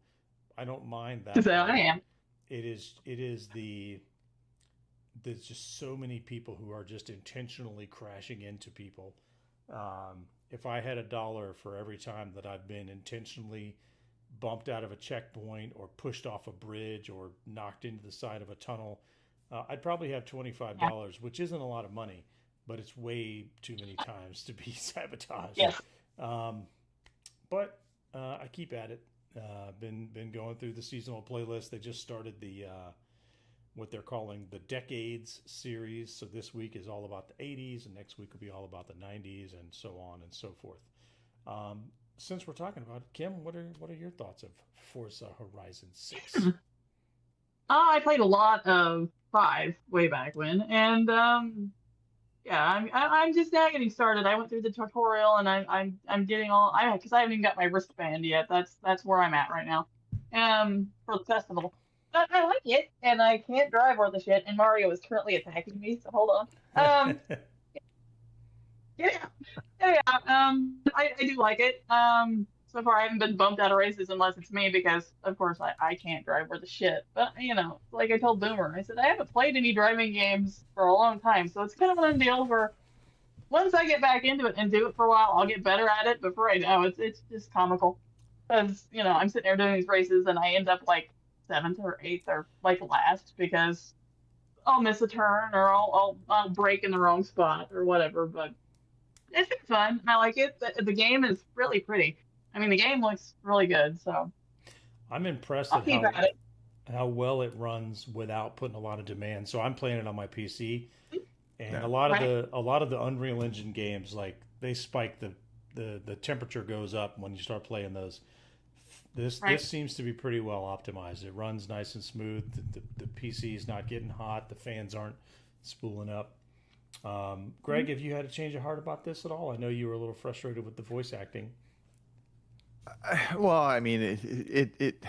I don't mind that. I am. There's just so many people who are just intentionally crashing into people. If I had $1 for every time that I've been intentionally bumped out of a checkpoint or pushed off a bridge or knocked into the side of a tunnel, I'd probably have $25, which isn't a lot of money, but it's way too many times to be sabotaged. Yes. But I keep at it. Been going through the seasonal playlist. They just started the what they're calling the Decades series. So this week is all about the 80s, and next week will be all about the 90s, and so on and so forth. Since we're talking about it, Kim, what are your thoughts of Forza Horizon 6? I played a lot of 5 way back when, and yeah, I'm just now getting started. I went through the tutorial, and I'm getting all because I haven't even got my wristband yet. That's where I'm at right now. For the festival. But I like it, and I can't drive worth a shit. And Mario is currently attacking me, so hold on. Yeah. I do like it. So far I haven't been bumped out of races unless it's me because, of course, I can't drive worth a shit. But, like I told Boomer, I said, I haven't played any driving games for a long time, so it's kind of one deal where once I get back into it and do it for a while, I'll get better at it. But for right now, it's just comical. Because, I'm sitting there doing these races and I end up like 7th or 8th or like last because I'll miss a turn or I'll brake in the wrong spot or whatever. But it's been fun. I like it. The game is really pretty. I mean, the game looks really good. So I'm impressed at how well it runs without putting a lot of demand. So I'm playing it on my PC, and a lot of the Unreal Engine games, like they spike the temperature goes up when you start playing those. This seems to be pretty well optimized. It runs nice and smooth. The PC is not getting hot. The fans aren't spooling up. Greg, have you had a change of heart about this at all? I know you were a little frustrated with the voice acting. Well, I mean, it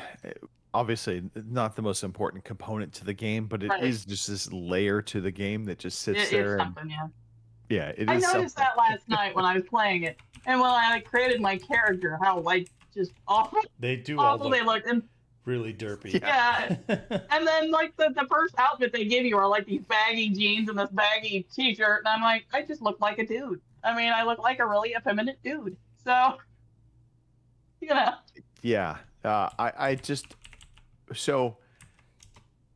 obviously not the most important component to the game, but it is just this layer to the game that just sits there. It's something, yeah, it I is. I noticed that last night when I was playing it, and when I created my character, how just awful. They do awful all they looked, and really derpy. Yeah. And then the first outfit they give you are like these baggy jeans and this baggy t-shirt, and I'm like, I just look like a dude. I mean, I look like a really effeminate dude. So, Yeah. I just so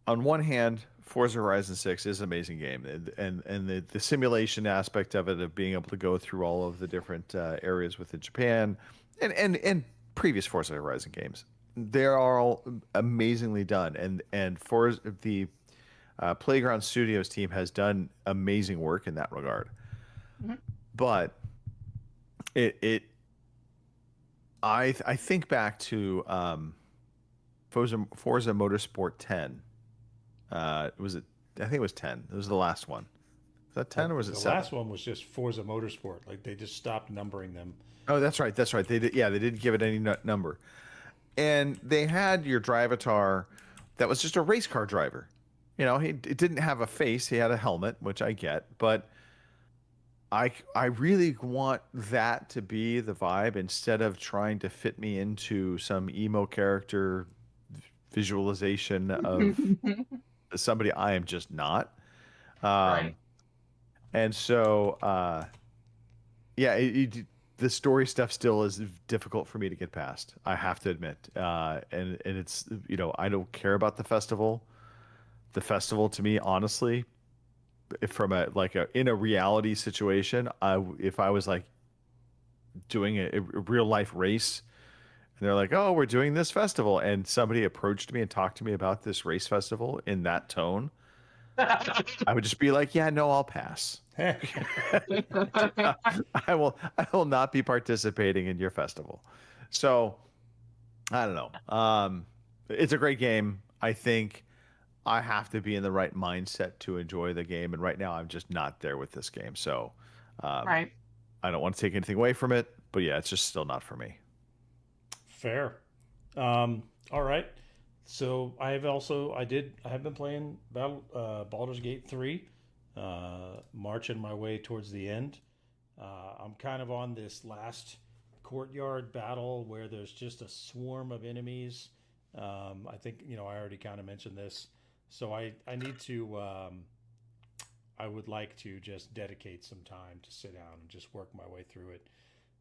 on one hand, Forza Horizon 6 is an amazing game, and the simulation aspect of it, of being able to go through all of the different areas within Japan and previous Forza Horizon games, they're all amazingly done, and for the Playground Studios team has done amazing work in that regard. Mm-hmm. But I think back to Forza Motorsport 10. Was it? I think it was 10. It was the last one. Was that 10 or was it 7? The last one was just Forza Motorsport. Like they just stopped numbering them. Oh, that's right. That's right. They did. Yeah, they didn't give it any number. And they had your drivatar that was just a race car driver. He didn't have a face. He had a helmet, which I get. But I really want that to be the vibe instead of trying to fit me into some emo character visualization of somebody I am just not. And so, yeah, the story stuff still is difficult for me to get past. I have to admit, and it's, you know, I don't care about the festival. The festival to me, honestly, from a in a reality situation, if I was like doing a real life race, and they're like, "Oh, we're doing this festival," and somebody approached me and talked to me about this race festival in that tone, I would just be like, "Yeah, no, I'll pass." I will not be participating in your festival. So I don't know. It's a great game. I think I have to be in the right mindset to enjoy the game, and right now I'm just not there with this game. So Right. I don't want to take anything away from it, but yeah, it's just still not for me. Fair. All right. So I have been playing Baldur's Gate 3, marching my way towards the end. I'm kind of on this last courtyard battle where there's just a swarm of enemies. I think, I already kind of mentioned this. So I need to, I would like to just dedicate some time to sit down and just work my way through it.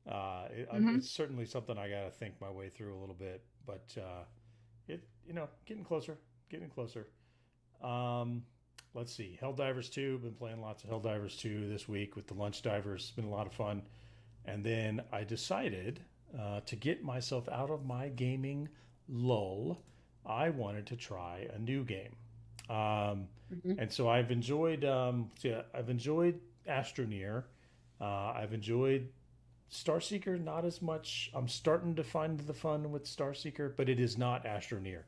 It's certainly something I got to think my way through a little bit, but getting closer. Let's see, Helldivers 2, been playing lots of Helldivers 2 this week with the Lunch Divers. It's been a lot of fun. And then I decided to get myself out of my gaming lull. I wanted to try a new game. And so I've enjoyed Astroneer. I've enjoyed Starseeker, not as much. I'm starting to find the fun with Starseeker, but it is not Astroneer.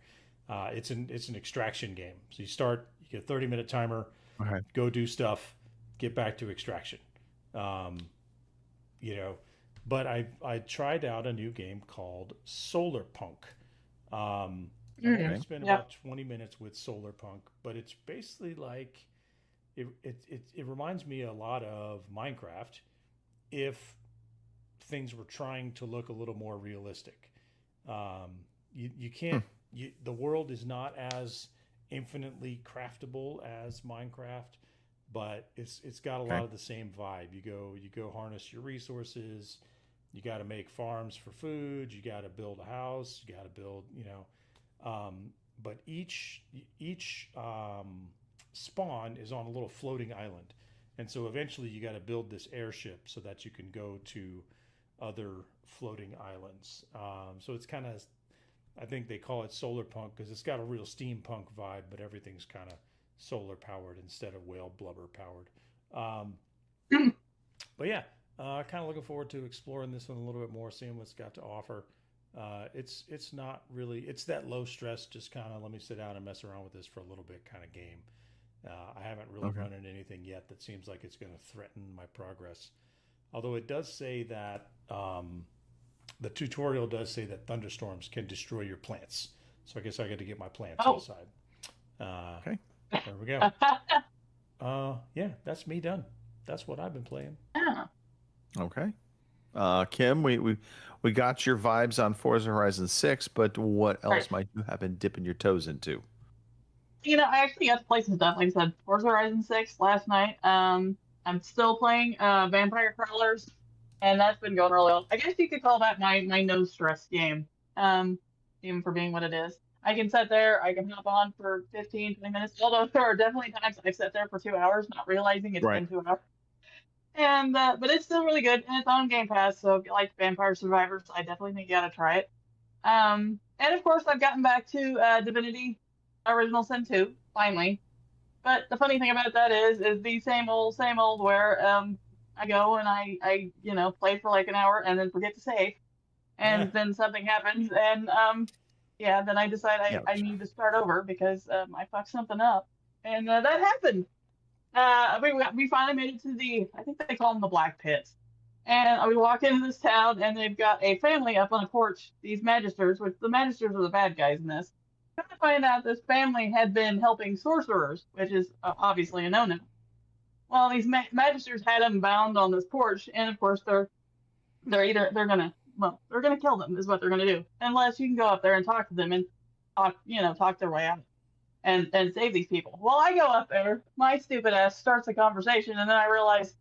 It's an extraction game. So you get a 30-minute timer, Okay. go do stuff, get back to extraction. But I tried out a new game called Solar Punk. I spent about 20 minutes with Solar Punk, but it's basically like it reminds me a lot of Minecraft if things were trying to look a little more realistic. You can't. The world is not as infinitely craftable as Minecraft, but it's got a lot of the same vibe. You go harness your resources. You got to make farms for food. You got to build a house. You got to build, but each spawn is on a little floating island, and so eventually you got to build this airship so that you can go to other floating islands. So it's kind of, I think they call it solar punk because it's got a real steampunk vibe, but everything's kind of solar powered instead of whale blubber powered. But yeah, kind of looking forward to exploring this one a little bit more, seeing what's got to offer. It's not really, it's that low stress, just kind of let me sit down and mess around with this for a little bit kind of game. I haven't really run into anything yet that seems like it's going to threaten my progress. Although it does say that the tutorial does say that thunderstorms can destroy your plants. So I guess I got to get my plants outside. Okay. There we go. Yeah, that's me done. That's what I've been playing. Okay. Kim, we got your vibes on Forza Horizon 6, but what else might you have been dipping your toes into? I actually got to play some stuff. Like I said, Forza Horizon 6 last night. I'm still playing Vampire Crawlers, and that's been going really well. I guess you could call that my no stress game, even for being what it is. I can sit there, I can hop on for 15, 20 minutes, although there are definitely times I've sat there for 2 hours not realizing it's been 2 hours. And but it's still really good, and it's on Game Pass, so if you like Vampire Survivors, I definitely think you gotta try it. And of course, I've gotten back to Divinity Original Sin 2, finally. But the funny thing about that is the same old where I go and I play for like an hour and then forget to save, and then something happens, and then I decide I need to start over because I fucked something up, and that happened. We finally made it to I think they call them the Black Pits, and we walk into this town and they've got a family up on a porch. These Magisters, which the Magisters are the bad guys in this. Come to find out this family had been helping sorcerers, which is obviously a no-no. Well, these Magisters had them bound on this porch, and of course they're gonna kill them is what they're gonna do, unless you can go up there and talk to them and talk their way out and save these people. Well, I go up there, my stupid ass starts a conversation, and then I realize,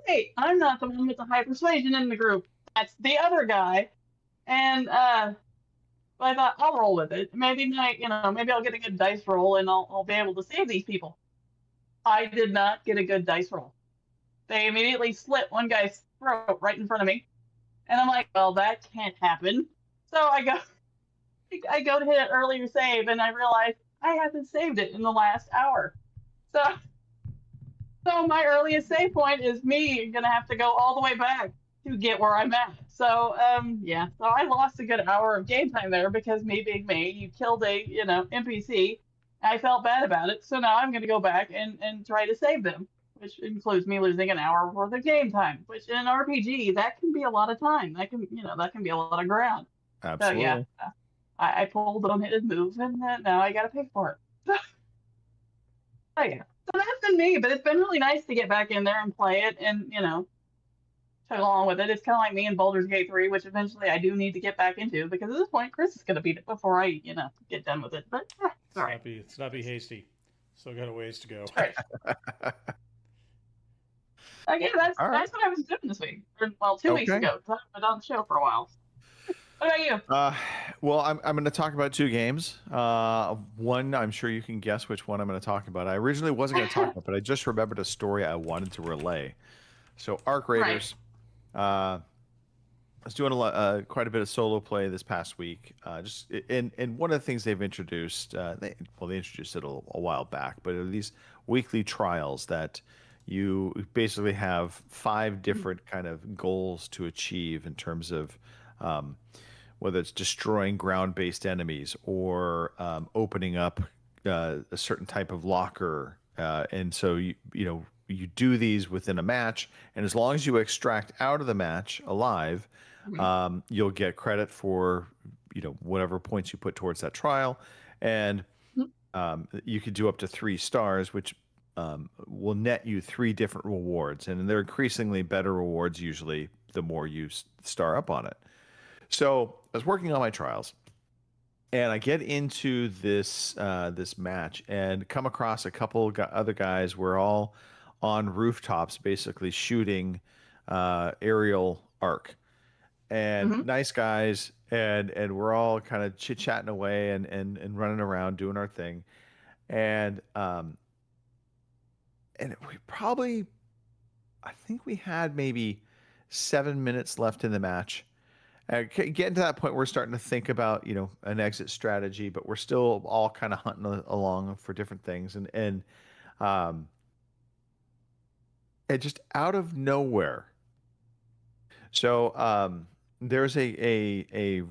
wait, I'm not the one with the high persuasion in the group. That's the other guy. And but I thought I'll roll with it. Maybe maybe I'll get a good dice roll and I'll be able to save these people. I did not get a good dice roll. They immediately slit one guy's throat right in front of me. And I'm like, well, that can't happen. So I go to hit an earlier save and I realize I haven't saved it in the last hour. So my earliest save point is me gonna have to go all the way back to get where I'm at. So yeah, so I lost a good hour of game time there because me being me, you killed a NPC. I felt bad about it, so now I'm gonna go back and try to save them, which includes me losing an hour worth of game time. Which in an RPG that can be a lot of time. That can be a lot of ground. Absolutely. So yeah, I pulled them, hit his move, and now I gotta pay for it. Oh yeah. So that's been me, but it's been really nice to get back in there and play it and, chug along with it. It's kind of like me in Baldur's Gate 3, which eventually I do need to get back into because at this point, Chris is going to beat it before I, get done with it. But, it's all right. Let's not be hasty. Still got a ways to go. Right. Again, that's what I was doing this week. Well, 2 weeks ago. I've been on the show for a while. What about you? Well, I'm going to talk about 2 games. One, I'm sure you can guess which one I'm going to talk about. I originally wasn't going to talk about, but I just remembered a story I wanted to relay. So, Arc Raiders. I was doing quite a bit of solo play this past week. And one of the things they've introduced, they introduced it a while back, but are these weekly trials that you basically have 5 different kind of goals to achieve in terms of whether it's destroying ground-based enemies or opening up a certain type of locker. And so you do these within a match, and as long as you extract out of the match alive, you'll get credit for whatever points you put towards that trial, and you could do up to 3 stars, which will net you 3 different rewards, and they're increasingly better rewards usually the more you star up on it. So I was working on my trials, and I get into this match and come across a couple other guys. We're all on rooftops, basically shooting aerial arc, and nice guys, and we're all kind of chit chatting away and running around doing our thing, and we probably, I think we had maybe 7 minutes left in the match. Getting to that point, we're starting to think about an exit strategy, but we're still all kind of hunting along for different things, and just out of nowhere. So there's an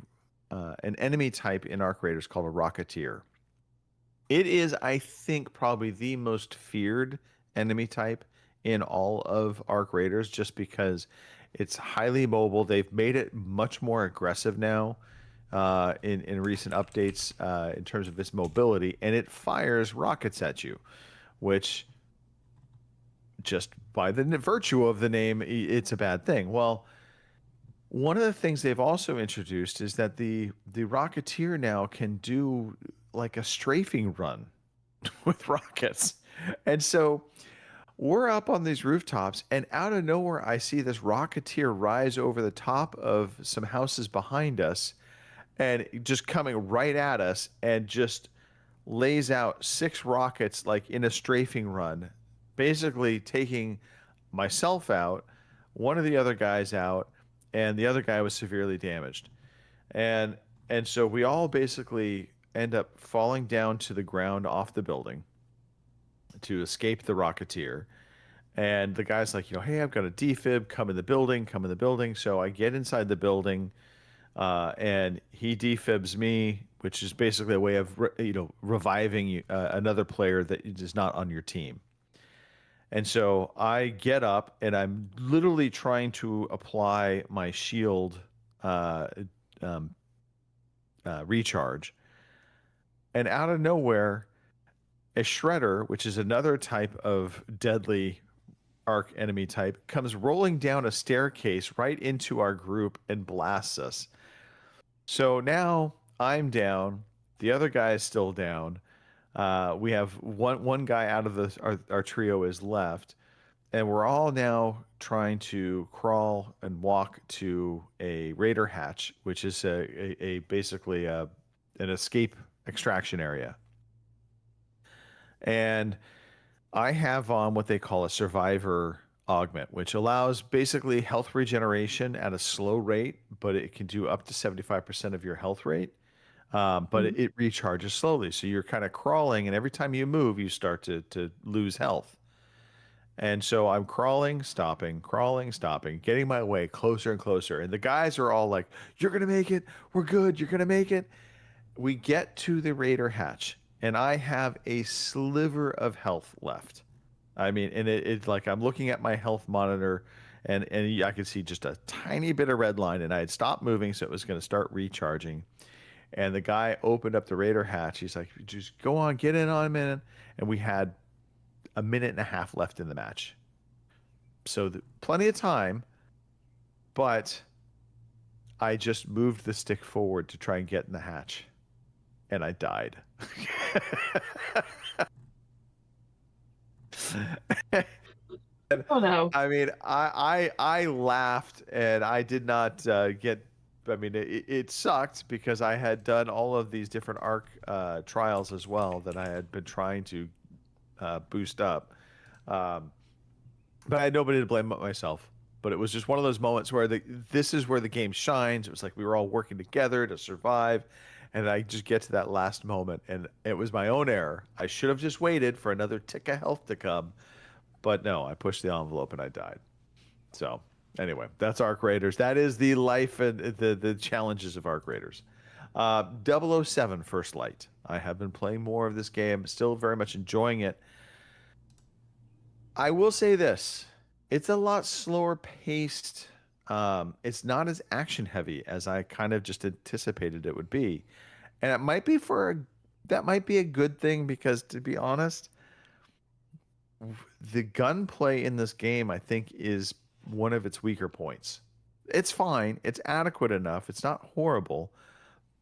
enemy type in Arc Raiders called a Rocketeer. It is, I think, probably the most feared enemy type in all of Arc Raiders, just because it's highly mobile. They've made it much more aggressive now in recent updates in terms of its mobility, and it fires rockets at you, which just by the virtue of the name, it's a bad thing. Well, one of the things they've also introduced is that the Rocketeer now can do like a strafing run with rockets. And so we're up on these rooftops, and out of nowhere, I see this Rocketeer rise over the top of some houses behind us and just coming right at us, and just lays out 6 rockets like in a strafing run, basically taking myself out, one of the other guys out, and the other guy was severely damaged. And so we all basically end up falling down to the ground off the building to escape the Rocketeer. And the guy's like, hey, I've got a defib, come in the building. So I get inside the building, and he defibs me, which is basically a way of reviving another player that is not on your team. And so I get up, and I'm literally trying to apply my shield recharge, and out of nowhere, a Shredder, which is another type of deadly arc enemy type, comes rolling down a staircase right into our group and blasts us. So now I'm down, the other guy is still down. We have one guy out of our trio is left, and we're all now trying to crawl and walk to a raider hatch, which is a basically an escape extraction area. And I have on what they call a survivor augment, which allows basically health regeneration at a slow rate, but it can do up to 75% of your health rate. But it recharges slowly. So you're kind of crawling, and every time you move, you start to lose health. And so I'm crawling, stopping, getting my way closer and closer. And the guys are all like, "You're going to make it. We're good. You're going to make it." We get to the raider hatch, and I have a sliver of health left. I mean, and it's like I'm looking at my health monitor, and I could see just a tiny bit of red line, and I had stopped moving, so it was going to start recharging. And the guy opened up the raider hatch. He's like, "Just go on, get in on a minute." And we had a minute and a half left in the match. So plenty of time, but I just moved the stick forward to try and get in the hatch, and I died. Oh no. I mean, I laughed, and I did not get. I mean, it sucked because I had done all of these different ARC trials as well that I had been trying to boost up. But I had nobody to blame but myself. But it was just one of those moments where this is where the game shines. It was like we were all working together to survive. And I just get to that last moment, and it was my own error. I should have just waited for another tick of health to come. But no, I pushed the envelope and I died. So anyway, that's Arc Raiders. That is the life and the challenges of Arc Raiders. 007 First Light. I have been playing more of this game, still very much enjoying it. I will say this. It's a lot slower paced. It's not as action heavy as I kind of just anticipated it would be. And it might be that might be a good thing because, to be honest, the gunplay in this game, I think, is one of its weaker points. It's fine. It's adequate enough. It's not horrible,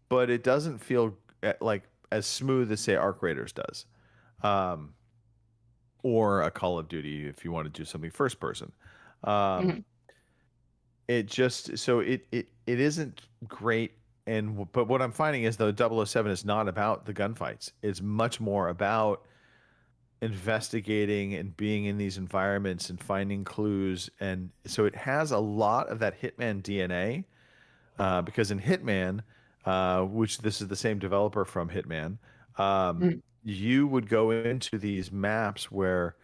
but it doesn't feel like as smooth as, say, Arc Raiders does. Or a Call of Duty if you want to do something first person. It just, so it isn't great. But what I'm finding is, though, 007 is not about the gunfights. It's much more about investigating and being in these environments and finding clues. And so it has a lot of that Hitman DNA, because in Hitman, which this is the same developer from Hitman, you would go into these maps where,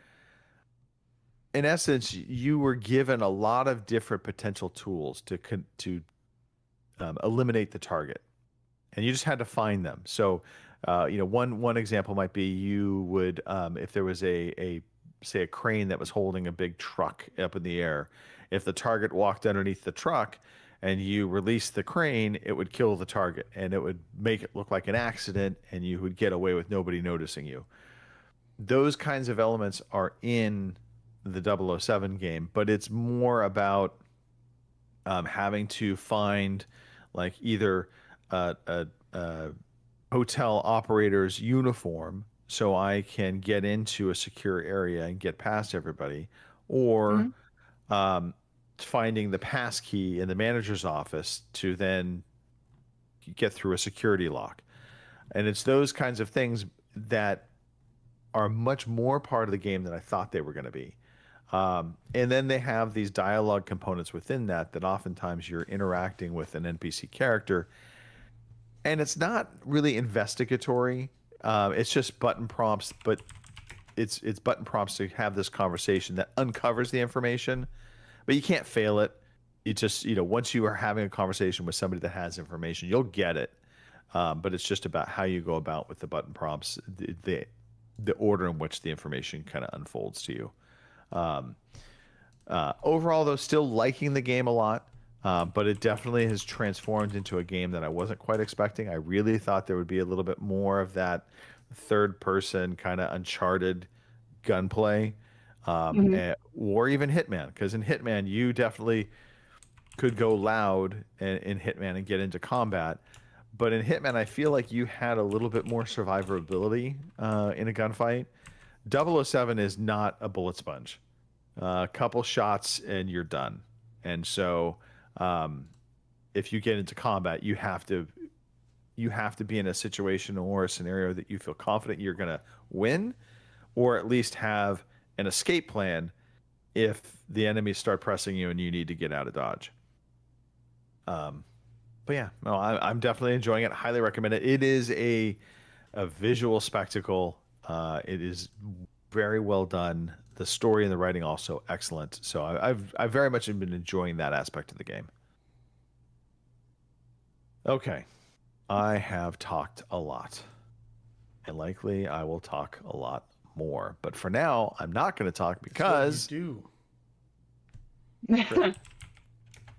in essence, you were given a lot of different potential tools to eliminate the target, and you just had to find them. So, one example might be you would, if there was say a crane that was holding a big truck up in the air, if the target walked underneath the truck and you released the crane, it would kill the target, and it would make it look like an accident, and you would get away with nobody noticing you. Those kinds of elements are in the 007 game, but it's more about having to find like either a hotel operator's uniform so I can get into a secure area and get past everybody, or finding the pass key in the manager's office to then get through a security lock. And it's those kinds of things that are much more part of the game than I thought they were going to be. And then they have these dialogue components within that oftentimes you're interacting with an NPC character, and it's not really investigatory. It's just button prompts, but it's button prompts to have this conversation that uncovers the information, but you can't fail it. You just, once you are having a conversation with somebody that has information, you'll get it. But it's just about how you go about with the button prompts, the order in which the information kind of unfolds to you. Overall, though, still liking the game a lot, but it definitely has transformed into a game that I wasn't quite expecting. I really thought there would be a little bit more of that third-person kind of Uncharted gunplay, or even Hitman, because in Hitman you definitely could go loud in Hitman and get into combat. But in Hitman, I feel like you had a little bit more survivability in a gunfight. 007 is not a bullet sponge. A couple shots and you're done. And so, if you get into combat, you have to be in a situation or a scenario that you feel confident you're going to win, or at least have an escape plan if the enemies start pressing you and you need to get out of dodge. But yeah, no, I'm definitely enjoying it. Highly recommend it. It is a visual spectacle. It is very well done. The story and the writing also excellent. So I've very much been enjoying that aspect of the game. Okay, I have talked a lot, and likely I will talk a lot more. But for now, I'm not going to talk because do.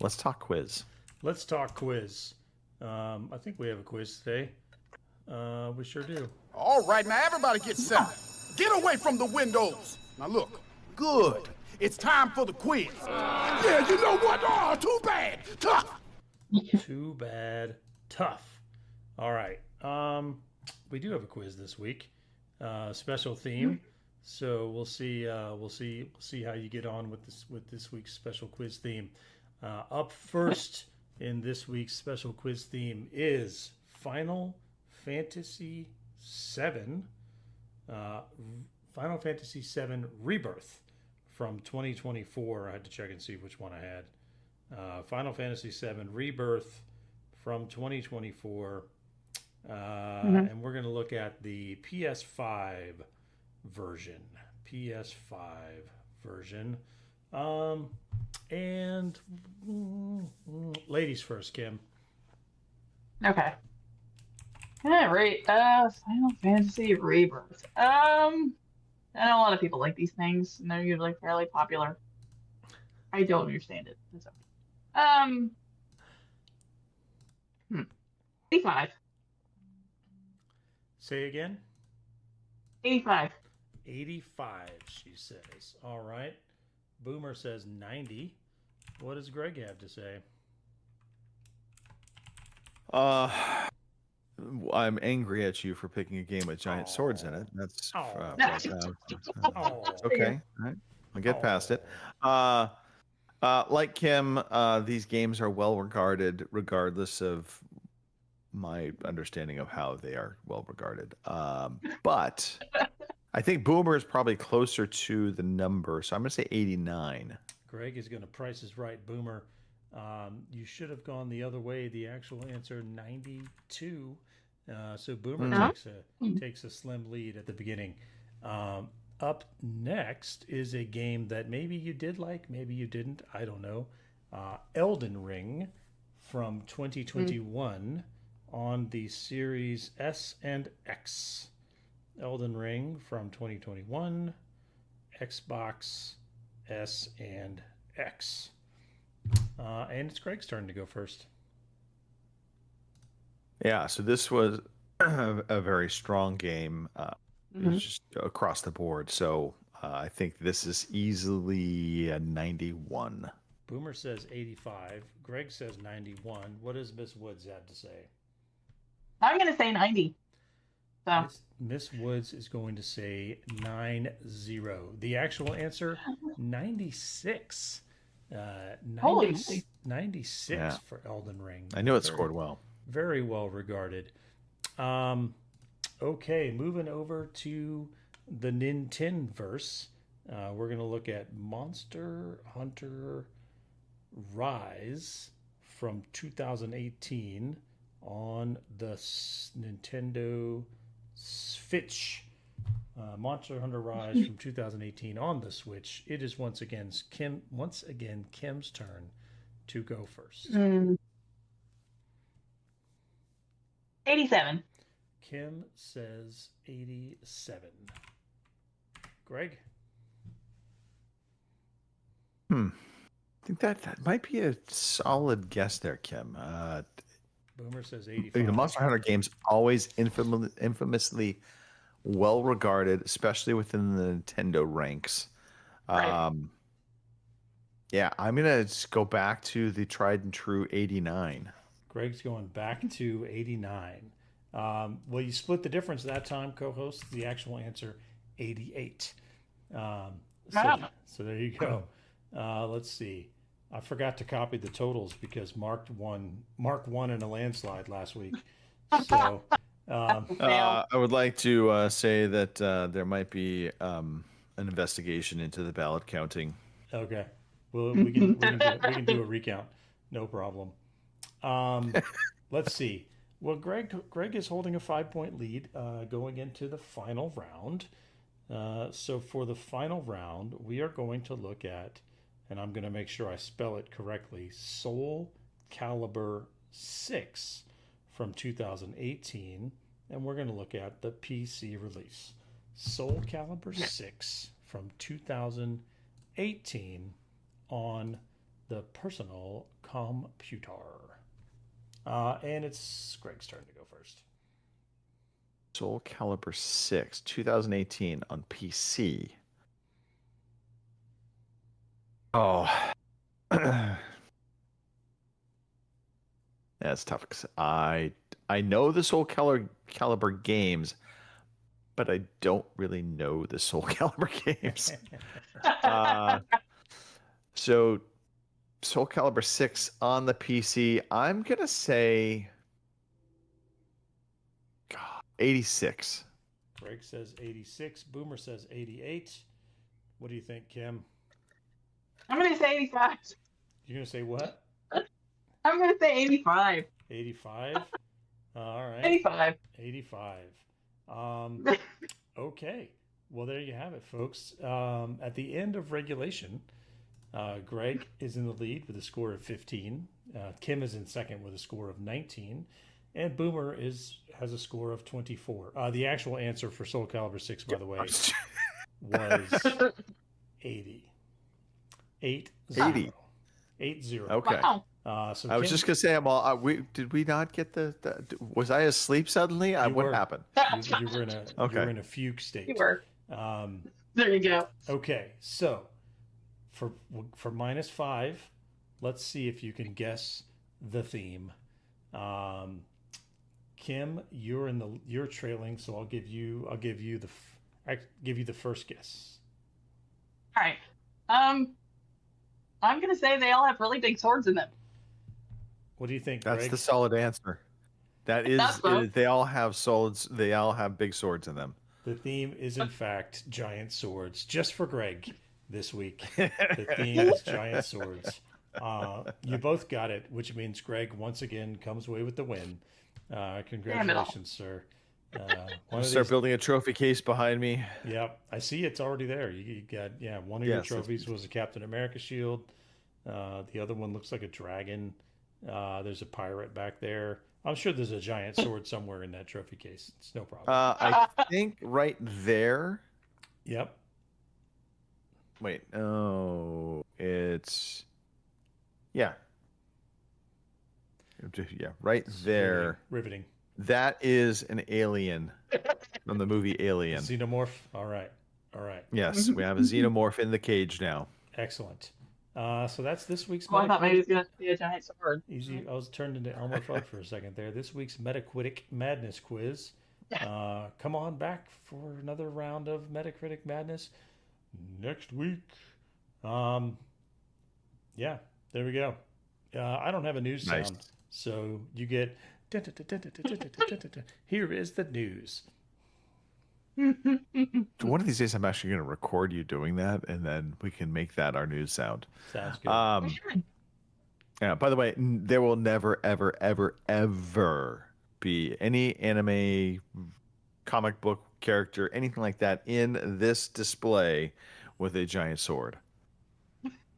Let's talk quiz. Let's talk quiz. I think we have a quiz today. We sure do. All right, now everybody get set. Get away from the windows. Now look, good. It's time for the quiz. Yeah, you know what? Oh, too bad. Tough. Too bad. Tough. All right. We do have a quiz this week. Special theme. So we'll see how you get on with this week's special quiz theme. Up first in this week's special quiz theme is Final Fantasy VII. Final Fantasy VII Rebirth from 2024. I had to check and see which one I had. Final Fantasy VII Rebirth from 2024. And we're going to look at the PS5 version. And ladies first, Kim. Okay. All right. Final Fantasy Rebirth. I know a lot of people like these things, and they're usually fairly popular. I don't understand it. That's okay. 85. Say again. 85. 85, she says. All right. Boomer says 90. What does Greg have to say? I'm angry at you for picking a game with giant swords in it. That's okay. All right. I'll get past it. Like Kim, these games are well regarded regardless of my understanding of how they are well regarded. But I think Boomer is probably closer to the number, so I'm going to say 89. Greg is going to Price is Right, Boomer. You should have gone the other way. The actual answer, 92. So Boomer takes a slim lead at the beginning. Up next is a game that maybe you did like, maybe you didn't. I don't know. Elden Ring from 2021 on the Series S and X. Elden Ring from 2021, Xbox S and X. And it's Greg's turn to go first. Yeah, so this was a very strong game. It's just across the board. So I think this is easily a 91. Boomer says 85. Greg says 91. What does Miss Woods have to say? I'm going to say 90. So. Miss Woods is going to say 90. The actual answer, 96. 96 for Elden Ring. I knew it scored well. Very well regarded. Okay, moving over to the Nintendoverse. We're going to look at Monster Hunter Rise from 2018 on the Nintendo Switch. Monster Hunter Rise from 2018 on the Switch. It is once again Kim's turn to go first. 87. Kim says 87. Greg? I think that might be a solid guess there, Kim. Boomer says 85. The Monster Hunter games always infamously well regarded, especially within the Nintendo ranks. Right. Yeah, I'm gonna just go back to the tried and true 89. Greg's going back to 89. Well, you split the difference that time, co-host. The actual answer, 88. So there you go. Let's see. I forgot to copy the totals because Mark won in a landslide last week. So I would like to say that there might be an investigation into the ballot counting. okay. Well, we can do a recount. No problem. Let's see. Well, Greg is holding a 5-point lead going into the final round. So for the final round, we are going to look at, and I'm going to make sure I spell it correctly, Soul Calibur 6 from 2018, and we're going to look at the PC release. Soul Calibur 6 from 2018 on the personal computer. And it's Greg's turn to go first. Soul Calibur 6, 2018 on PC. Oh. That's tough because I know the Soul Calibur games, but I don't really know the Soul Calibur games. So Soul Calibur 6 on the PC, I'm going to say 86. Greg says 86. Boomer says 88. What do you think, Kim? I'm going to say 85. You're going to say what? I'm going to say 85. 85? All right. 85. 85. Okay. Well, there you have it, folks. At the end of regulation, Greg is in the lead with a score of 15. Kim is in second with a score of 19. And Boomer has a score of 24. The actual answer for Soul Calibur 6, by the way, was 80. 80. 80. Okay. Wow. So I was Kim, just gonna say, did we not get the was I asleep suddenly? What were. happened? you were in a Okay. you were in a fugue state. You were. There you go. Okay, so for -5, let's see if you can guess the theme. Kim, you're trailing, so I'll give you the first guess. All right. I'm going to say they all have really big swords in them. What do you think, That's Greg? the solid answer. That is, That's good. they all have swords. They all have big swords in them. The theme is, in fact, giant swords. Just for Greg this week. The theme is giant swords. You both got it, which means Greg once again comes away with the win. Congratulations, sir. Start building a trophy case behind me. Yep, I see it's already there. You got one of your trophies was a Captain America shield. The other one looks like a dragon. There's a pirate back there. I'm sure there's a giant sword somewhere in that trophy case. It's no problem. I think right there. Yep. Wait. Oh, it's yeah. Yeah, right there. Riveting. That is an alien from the movie Alien. Xenomorph. All right. Yes, we have a xenomorph in the cage now. Excellent. So that's this week's. Well, I thought maybe it was going to be a giant sword. Easy. I was turned into Elmer Fudd for a second there. This week's Metacritic Madness quiz. Come on back for another round of Metacritic Madness next week. Yeah, there we go. I don't have a news sound, so you get. Here is the news. One of these days, I'm actually going to record you doing that, and then we can make that our news sound. Sounds good. Yeah. By the way, there will never, ever, ever, ever be any anime, comic book character, anything like that in this display with a giant sword.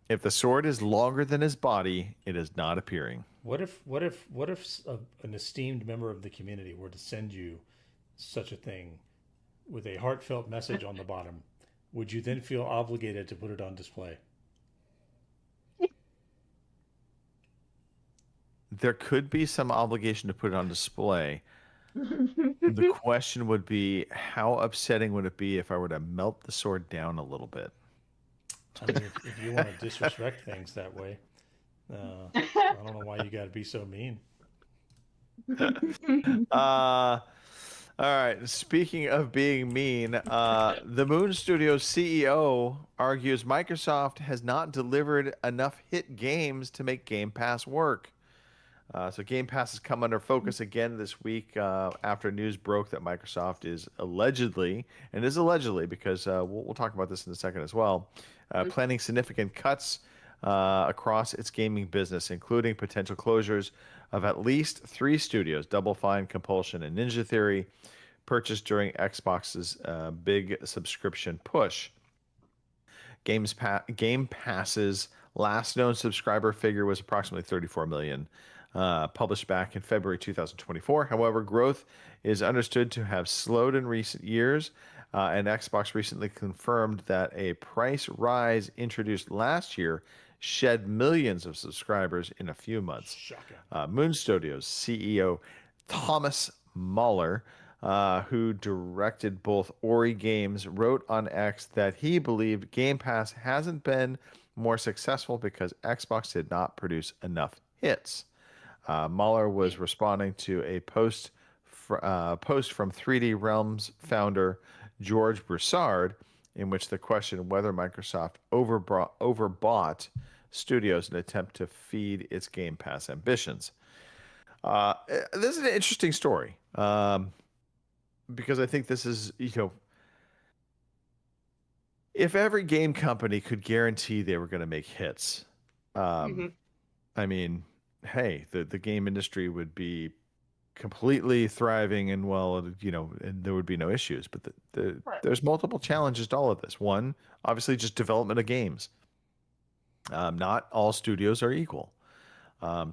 If the sword is longer than his body, it is not appearing. What if an esteemed member of the community were to send you such a thing with a heartfelt message on the bottom? Would you then feel obligated to put it on display? There could be some obligation to put it on display. The question would be, how upsetting would it be if I were to melt the sword down a little bit? I mean, if you want to disrespect things that way, I don't know why you got to be so mean. All right. Speaking of being mean, the Moon Studios CEO argues Microsoft has not delivered enough hit games to make Game Pass work. So Game Pass has come under focus again this week after news broke that Microsoft is allegedly, and it is allegedly because we'll talk about this in a second as well, planning significant cuts across its gaming business, including potential closures of at least 3 studios, Double Fine, Compulsion, and Ninja Theory, purchased during Xbox's big subscription push. Game Pass's last known subscriber figure was approximately 34 million, published back in February 2024. However, growth is understood to have slowed in recent years, and Xbox recently confirmed that a price rise introduced last year shed millions of subscribers in a few months. Moon Studios CEO Thomas Mahler, who directed both Ori games, wrote on X that he believed Game Pass hasn't been more successful because Xbox did not produce enough hits. Mahler was responding to a post from 3D Realms founder George Broussard, in which the question whether Microsoft overbought studios in an attempt to feed its Game Pass ambitions. This is an interesting story because I think this is, if every game company could guarantee they were going to make hits, I mean, hey, the game industry would be completely thriving and and there would be no issues. But there's multiple challenges to all of this. One, obviously, just development of games. Not all studios are equal.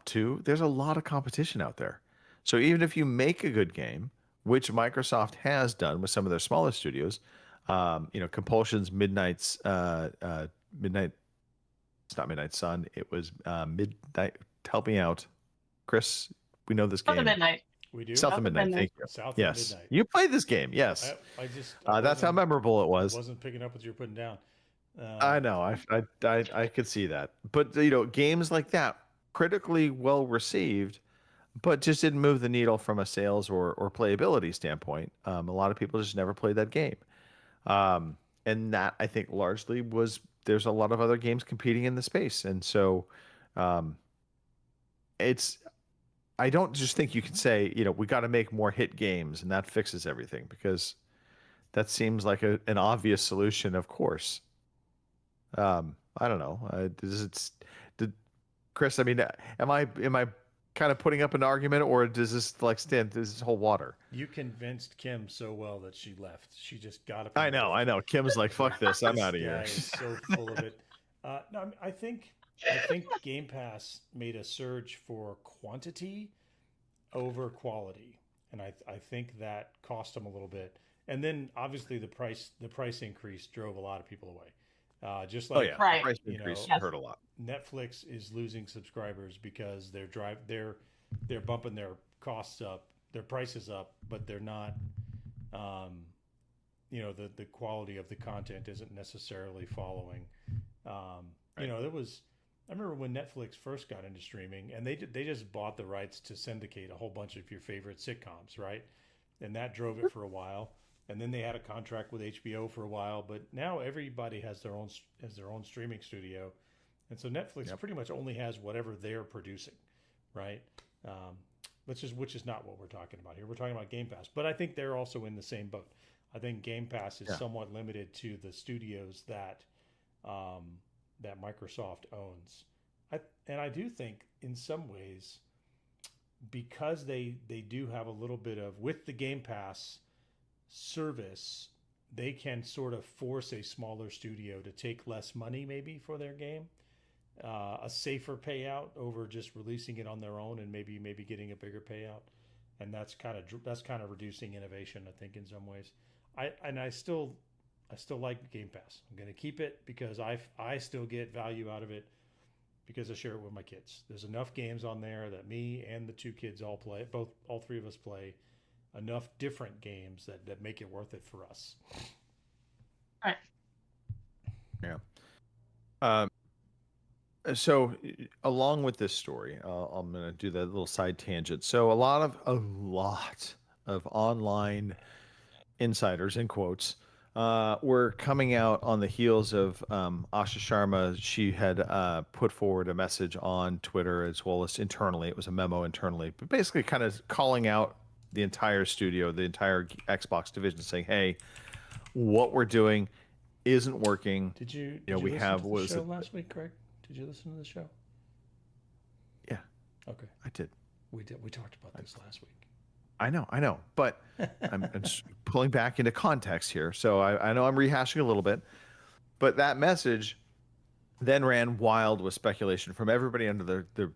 2, there's a lot of competition out there. So even if you make a good game, which Microsoft has done with some of their smaller studios, Compulsion's Midnight. It's not Midnight Sun. It was Midnight. Help me out, Chris. We know this game. South of Midnight. We do. South of Midnight. Thank you. South of Yes, Midnight. you played this game. Yes. That's how memorable it was. I wasn't picking up what you were putting down. I know. I could see that. But games like that, critically well received, but just didn't move the needle from a sales or playability standpoint. A lot of people just never played that game. And that, I think, largely was there's a lot of other games competing in the space. And so I don't just think you can say, we got to make more hit games and that fixes everything, because that seems like an obvious solution, of course. I don't know. Chris, I mean, am I kind of putting up an argument, or does this stand? Does this hold water? You convinced Kim so well that she left. She just got up. I know. Kim's like, fuck this. I'm out of Yeah, here. is so full of it. No, I think Game Pass made a surge for quantity over quality, and I think that cost them a little bit. And then obviously the price increase drove a lot of people away. Just like Right. Price increase hurt a lot. Netflix is losing subscribers because they're bumping their costs up, their prices up, but they're not, the quality of the content isn't necessarily following. I remember when Netflix first got into streaming, and they just bought the rights to syndicate a whole bunch of your favorite sitcoms, right? And that drove it for a while. And then they had a contract with HBO for a while, but now everybody has their own streaming studio, and so Netflix pretty much only has whatever they're producing, right? Which is not what we're talking about here. We're talking about Game Pass, but I think they're also in the same boat. I think Game Pass is somewhat limited to the studios that that Microsoft owns. I do think in some ways, because they do have a little bit of, with the Game Pass service, they can sort of force a smaller studio to take less money maybe for their game, a safer payout over just releasing it on their own and maybe getting a bigger payout, and that's kind of reducing innovation, I think, in some ways. I still like Game Pass. I'm going to keep it because I still get value out of it because I share it with my kids. There's enough games on there that me and the 2 kids all play, all 3 of us play. Enough different games that make it worth it for us. Right. Yeah. So along with this story, I'm going to do that little side tangent. So a lot of online insiders, in quotes, were coming out on the heels of Asha Sharma. She had put forward a message on Twitter as well as internally. It was a memo internally, but basically kind of calling out the entire studio, the entire Xbox division, saying, "Hey, what we're doing isn't working." Did you we listen have to what the was show it? last week, Craig? Did you listen to the show? Yeah, Okay, I did. we did. We talked about this last week. I know, but I'm just pulling back into context here. So I know I'm rehashing a little bit, but that message then ran wild with speculation from everybody under the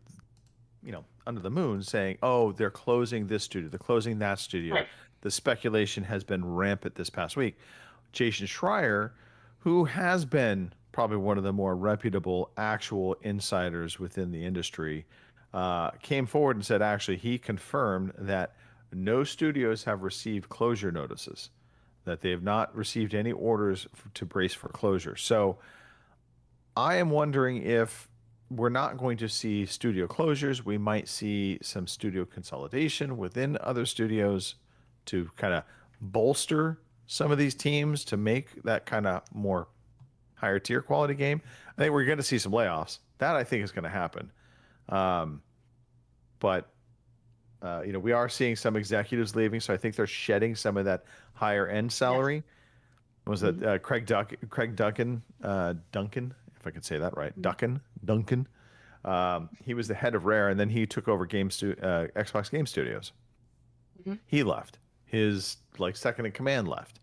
under the moon, saying, "Oh, they're closing this studio, they're closing that studio." Right. The speculation has been rampant this past week. Jason Schreier, who has been probably one of the more reputable actual insiders within the industry, came forward and said actually he confirmed that no studios have received closure notices, that they have not received any orders to brace for closure. So I am wondering if we're not going to see studio closures. We might see some studio consolidation within other studios to kind of bolster some of these teams to make that kind of more higher tier quality game. I think we're going to see some layoffs. That I think is going to happen. But we are seeing some executives leaving, so I think they're shedding some of that higher end salary. Yes. Was that Craig Duncan, if I could say that right? Duncan. He was the head of Rare, and then he took over Xbox Game Studios. Mm-hmm. He left. His second in command left.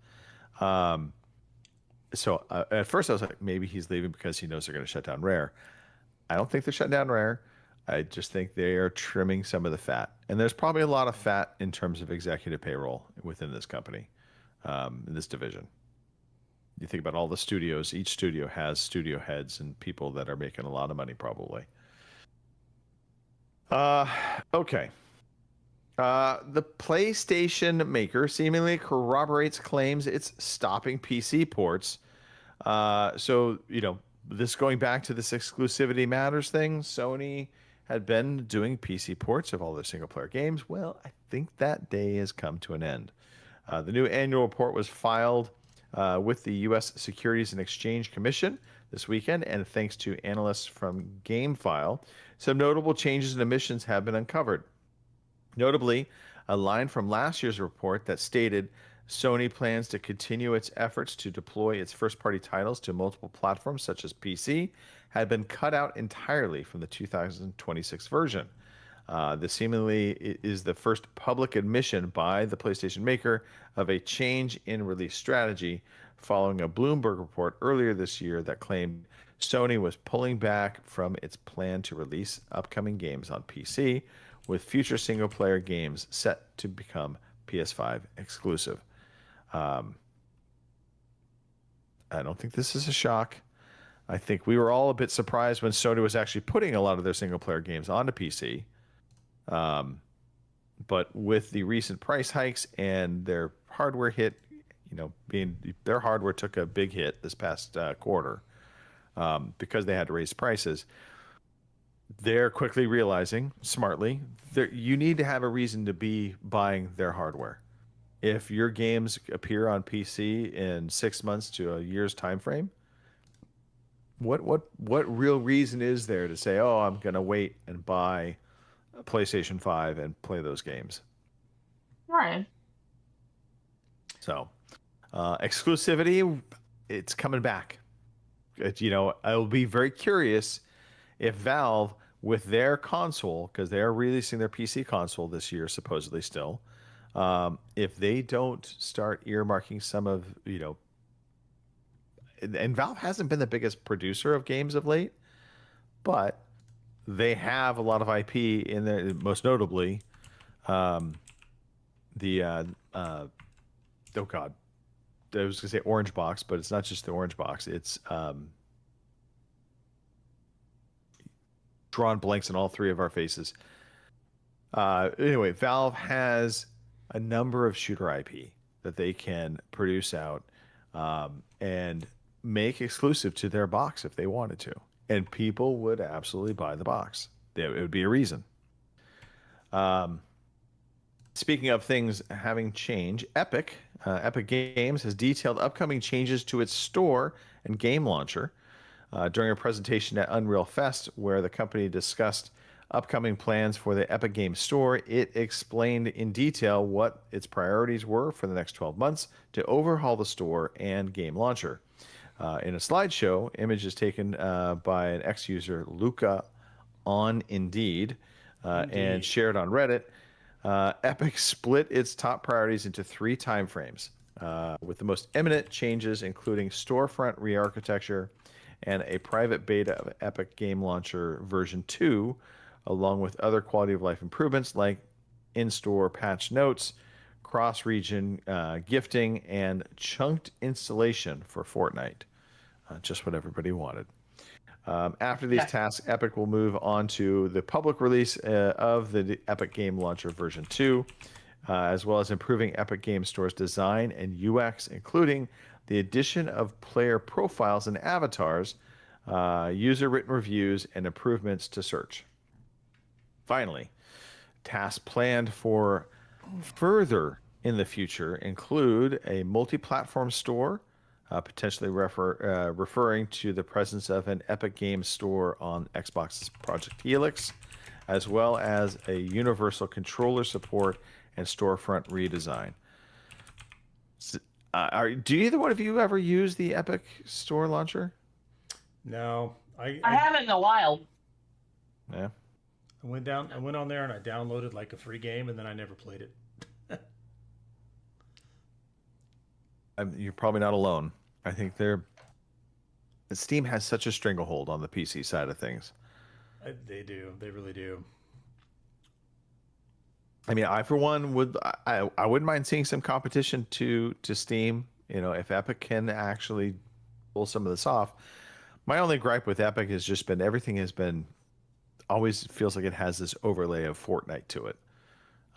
So at first I was like, maybe he's leaving because he knows they're going to shut down Rare. I don't think they're shutting down Rare. I just think they are trimming some of the fat. And there's probably a lot of fat in terms of executive payroll within this company, in this division. You think about all the studios, each studio has studio heads and people that are making a lot of money probably. Okay. The PlayStation maker seemingly corroborates claims it's stopping PC ports. So, this going back to this exclusivity matters thing, Sony had been doing PC ports of all their single-player games. Well, I think that day has come to an end. The new annual report was filed with the U.S. Securities and Exchange Commission this weekend, and thanks to analysts from GameFile, some notable changes in emissions have been uncovered. Notably, a line from last year's report that stated Sony plans to continue its efforts to deploy its first-party titles to multiple platforms such as PC had been cut out entirely from the 2026 version. This seemingly is the first public admission by the PlayStation maker of a change in release strategy following a Bloomberg report earlier this year that claimed Sony was pulling back from its plan to release upcoming games on PC, with future single-player games set to become PS5 exclusive. I don't think this is a shock. I think we were all a bit surprised when Sony was actually putting a lot of their single-player games onto PC. But with the recent price hikes and their hardware hit, their hardware took a big hit this past quarter because they had to raise prices. They're quickly realizing, smartly, that you need to have a reason to be buying their hardware. If your games appear on PC in 6 months to a year's time frame, what real reason is there to say, oh, I'm going to wait and buy a PlayStation 5 and play those games? Right. So, exclusivity, it's coming back. I'll be very curious if Valve, with their console, because they're releasing their PC console this year, supposedly still, if they don't start earmarking some of, and Valve hasn't been the biggest producer of games of late, but they have a lot of IP in there, most notably oh God, I was going to say Orange Box, but it's not just the Orange Box. It's drawn blanks in all three of our faces. Anyway, Valve has a number of shooter IP that they can produce out and make exclusive to their box if they wanted to. And people would absolutely buy the box. It would be a reason. Speaking of things having changed, Epic Games has detailed upcoming changes to its store and game launcher during a presentation at Unreal Fest, where the company discussed upcoming plans for the Epic Games Store. It explained in detail what its priorities were for the next 12 months to overhaul the store and game launcher. In a slideshow, images taken by an ex-user, Luca, on Indeed, and shared on Reddit, Epic split its top priorities into 3 timeframes, with the most imminent changes including storefront re-architecture and a private beta of Epic Game Launcher version 2, along with other quality of life improvements like in-store patch notes, cross-region gifting, and chunked installation for Fortnite. Just what everybody wanted. After these tasks, Epic will move on to the public release of the Epic Game Launcher version 2, as well as improving Epic Game Store's design and UX, including the addition of player profiles and avatars, user-written reviews, and improvements to search. Finally, tasks planned for further in the future include a multi-platform store, potentially referring to the presence of an Epic Games Store on Xbox's Project Helix, as well as a universal controller support and storefront redesign. Do either one of you ever use the Epic Store launcher? No, I haven't in a while. Yeah. I went on there and I downloaded like a free game, and then I never played it. You're probably not alone. I think Steam has such a stranglehold on the PC side of things. They do. They really do. I mean, I for one I wouldn't mind seeing some competition to Steam. You know, if Epic can actually pull some of this off. My only gripe with Epic has just been everything has been always feels like it has this overlay of Fortnite to it.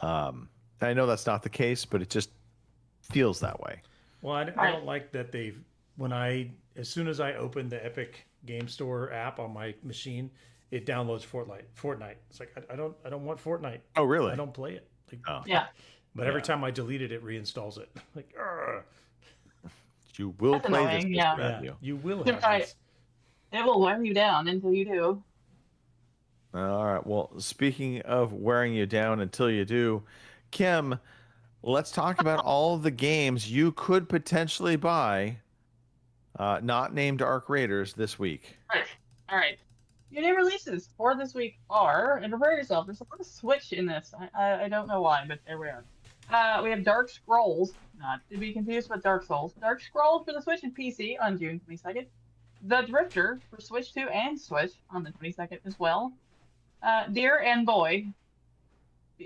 I know that's not the case, but it just feels that way. Well, I don't like that as soon as I open the Epic Game Store app on my machine, it downloads Fortnite. It's like I don't want Fortnite. Oh, really? I don't play it. Like, yeah. But every time I delete it, it reinstalls it. Like, you will That's play annoying, this. yeah. You will have this. It will wear you down until you do. All right. Well, speaking of wearing you down until you do, Kim, let's talk about all of the games you could potentially buy, not named Arc Raiders, this week. All right. Your new releases for this week are, and prepare yourself, there's a lot of Switch in this. I don't know why, but there we are. We have Dark Scrolls, not to be confused with Dark Souls. Dark Scrolls for the Switch and PC on June 22nd. The Drifter for Switch 2 and Switch on the 22nd as well. Dear and Boy.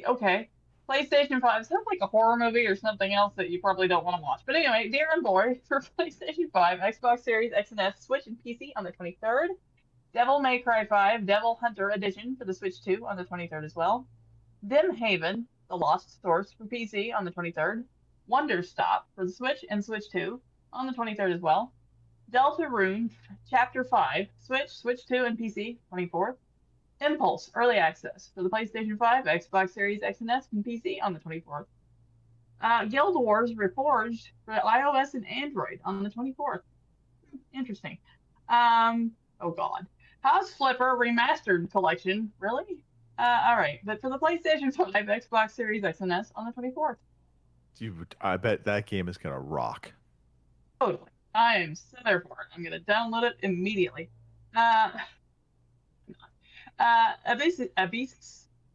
Okay. PlayStation 5 sounds like a horror movie or something else that you probably don't want to watch. But anyway, Dear and Boy for PlayStation 5, Xbox Series X and S, Switch, and PC on the 23rd. Devil May Cry 5, Devil Hunter Edition for the Switch 2 on the 23rd as well. Dim Haven, The Lost Source for PC on the 23rd. Wonder Stop for the Switch and Switch 2 on the 23rd as well. Deltarune Chapter 5, Switch, Switch 2, and PC, 24th. Impulse Early Access for the PlayStation 5, Xbox Series X and S, and PC on the 24th. Guild Wars Reforged for iOS and Android on the 24th. Interesting. Oh god. House Flipper Remastered Collection. Really? Alright. But for the PlayStation 5, Xbox Series X and S on the 24th. I bet that game is going to rock. Totally. I am so there for it. I'm going to download it immediately. Abyssus.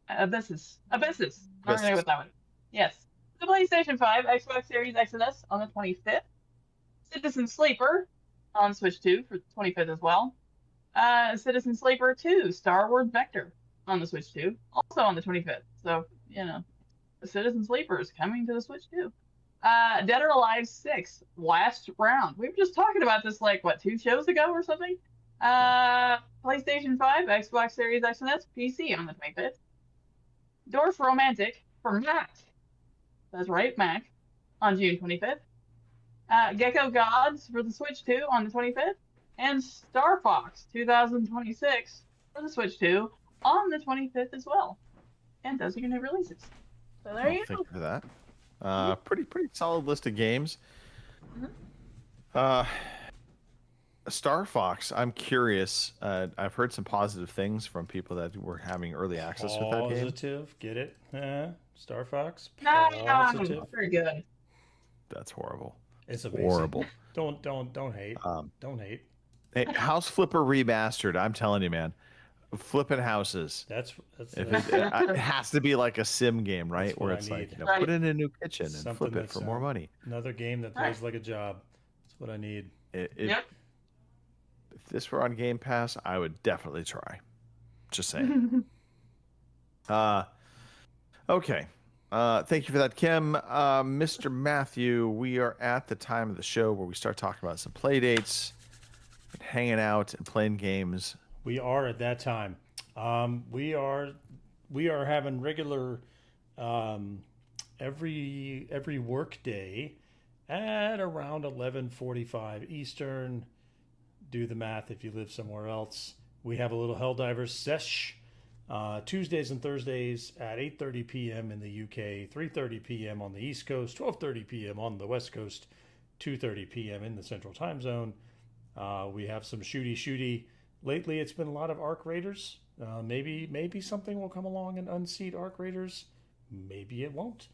I'm not going to go with that one. Yes. The PlayStation 5, Xbox Series X and S on the 25th. Citizen Sleeper on Switch 2 for the 25th as well. Citizen Sleeper 2, Star Wars Vector on the Switch 2, also on the 25th. So, you know, the Citizen Sleeper is coming to the Switch 2. Dead or Alive 6, Last Round. We were just talking about this, like, 2 shows ago or something? PlayStation 5, Xbox Series X and S, PC on the 25th. Dwarf Romantic for Mac. That's right, Mac. On June 25th. Gecko Gods for the Switch 2 on the 25th. And Star Fox 2026 for the Switch 2 on the 25th as well. And those are your new releases. So there you Thank go. you for that. Pretty solid list of games. Star Fox, I'm curious. I've heard some positive things from people that were having early access with that game. Positive, get it? Star Fox. No, Positive. very good. That's horrible. It's amazing. Horrible. Don't hate. Don't hate. Hey, House Flipper Remastered. I'm telling you, man. Flipping houses. That's It has to be like a sim game, right? That's what Where I it's like, need. you know, put in a new kitchen and Something flip it that's, for more money. Another game that plays like a job. That's what I need. Yep. If this were on Game Pass, I would definitely try. Just saying. Okay. Thank you for that, Kim. Mr. Matthew, we are at the time of the show where we start talking about some play dates, and hanging out and playing games. We are at that time. We are having regular every work day at around 11:45 Eastern. Do the math if you live somewhere else. We have a little Helldivers sesh Tuesdays and Thursdays at 8:30 p.m. in the UK, 3:30 p.m. on the East Coast, 12:30 p.m. on the West Coast, 2:30 p.m. in the Central Time Zone. We have some shooty. Lately, it's been a lot of Arc Raiders. Maybe something will come along and unseat Arc Raiders. Maybe it won't.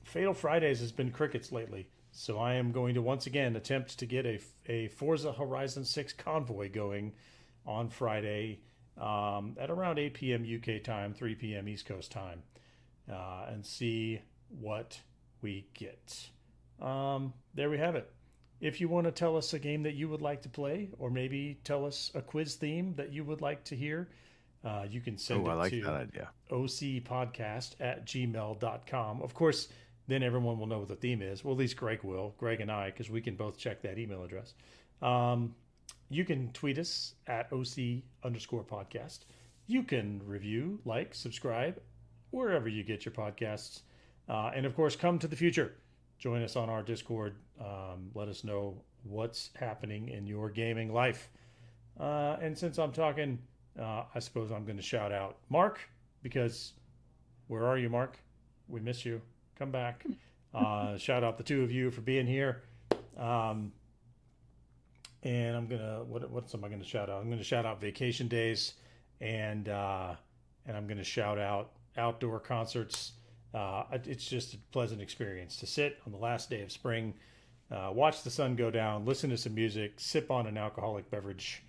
Fatal Fridays has been crickets lately, so I am going to once again attempt to get a Forza Horizon 6 convoy going on Friday at around 8 p.m. UK time, 3 p.m. East Coast time, and see what we get. There we have it. If you want to tell us a game that you would like to play, or maybe tell us a quiz theme that you would like to hear, you can send I it like to that idea. ocpodcast@gmail.com. Of course, then everyone will know what the theme is. Well, at least Greg will. Greg and I, because we can both check that email address. You can tweet us at OC_podcast. You can review, like, subscribe, wherever you get your podcasts. And, of course, come to the future. Join us on our Discord. Let us know what's happening in your gaming life. And since I'm talking, I suppose I'm going to shout out Mark, because where are you, Mark? We miss you. Come back. Shout out the two of you for being here. And I'm gonna what am I gonna shout out? I'm gonna shout out vacation days, and I'm gonna shout out outdoor concerts. It's just a pleasant experience to sit on the last day of spring, watch the sun go down, listen to some music, sip on an alcoholic beverage.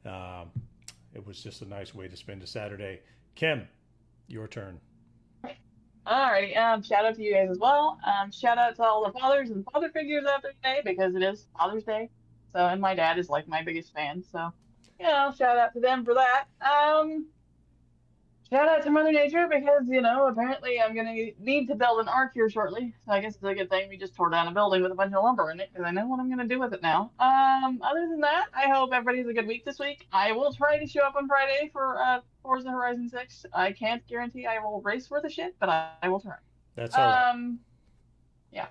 It was just a nice way to spend a Saturday. Kim, your turn. Alrighty, shout out to you guys as well. Shout out to all the fathers and father figures out there today, because it is Father's Day. So, and my dad is like my biggest fan. So, shout out to them for that. Shout out to Mother Nature, because, apparently I'm going to need to build an ark here shortly. So I guess it's a good thing we just tore down a building with a bunch of lumber in it, because I know what I'm going to do with it now. Other than that, I hope everybody has a good week this week. I will try to show up on Friday for Forza Horizon 6. I can't guarantee I will race worth a shit, but I will try. That's all right. Yeah.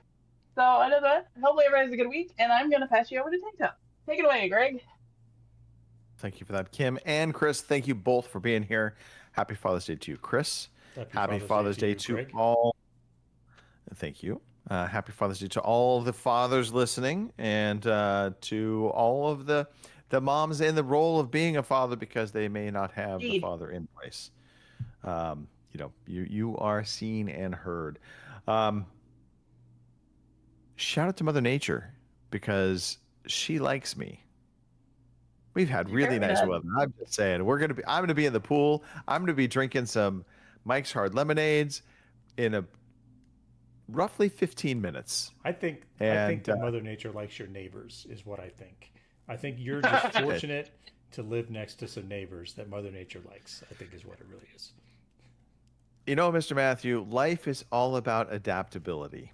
So other than that, hopefully everybody has a good week, and I'm going to pass you over to TikTok. Take it away, Greg. Thank you for that, Kim and Chris. Thank you both for being here. Happy Father's Day to you, Chris. Happy Father's Day to Greg. all. Thank you. Happy Father's Day to all the fathers listening, and to all of the moms in the role of being a father, because they may not have the father in place. You are seen and heard. Shout out to Mother Nature, because she likes me. We've had really nice weather. I'm just saying, I'm gonna be in the pool. I'm gonna be drinking some Mike's Hard Lemonades in roughly 15 minutes. I think that Mother Nature likes your neighbors, is what I think. I think you're just fortunate to live next to some neighbors that Mother Nature likes, I think is what it really is. Mr. Matthew, life is all about adaptability.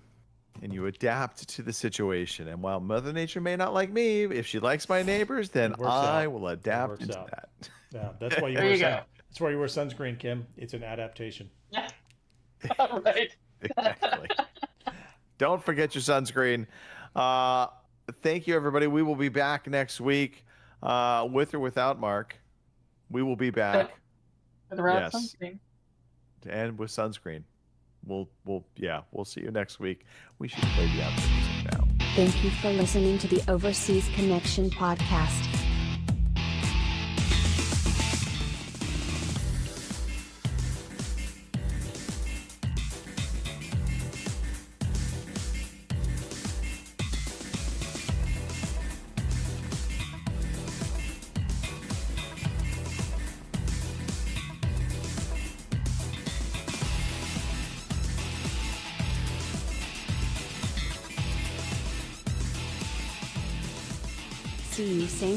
And you adapt to the situation. And while Mother Nature may not like me, if she likes my neighbors, then I will adapt into that. Yeah, that's why you That's why you wear sunscreen, Kim. It's an adaptation. Yeah. All right. Exactly. Don't forget your sunscreen. Thank you, everybody. We will be back next week, with or without Mark. We will be back. With sunscreen. And with sunscreen. we'll see you next week. We should play the outro music now. Thank you for listening to the Overseas Connection podcast. See you same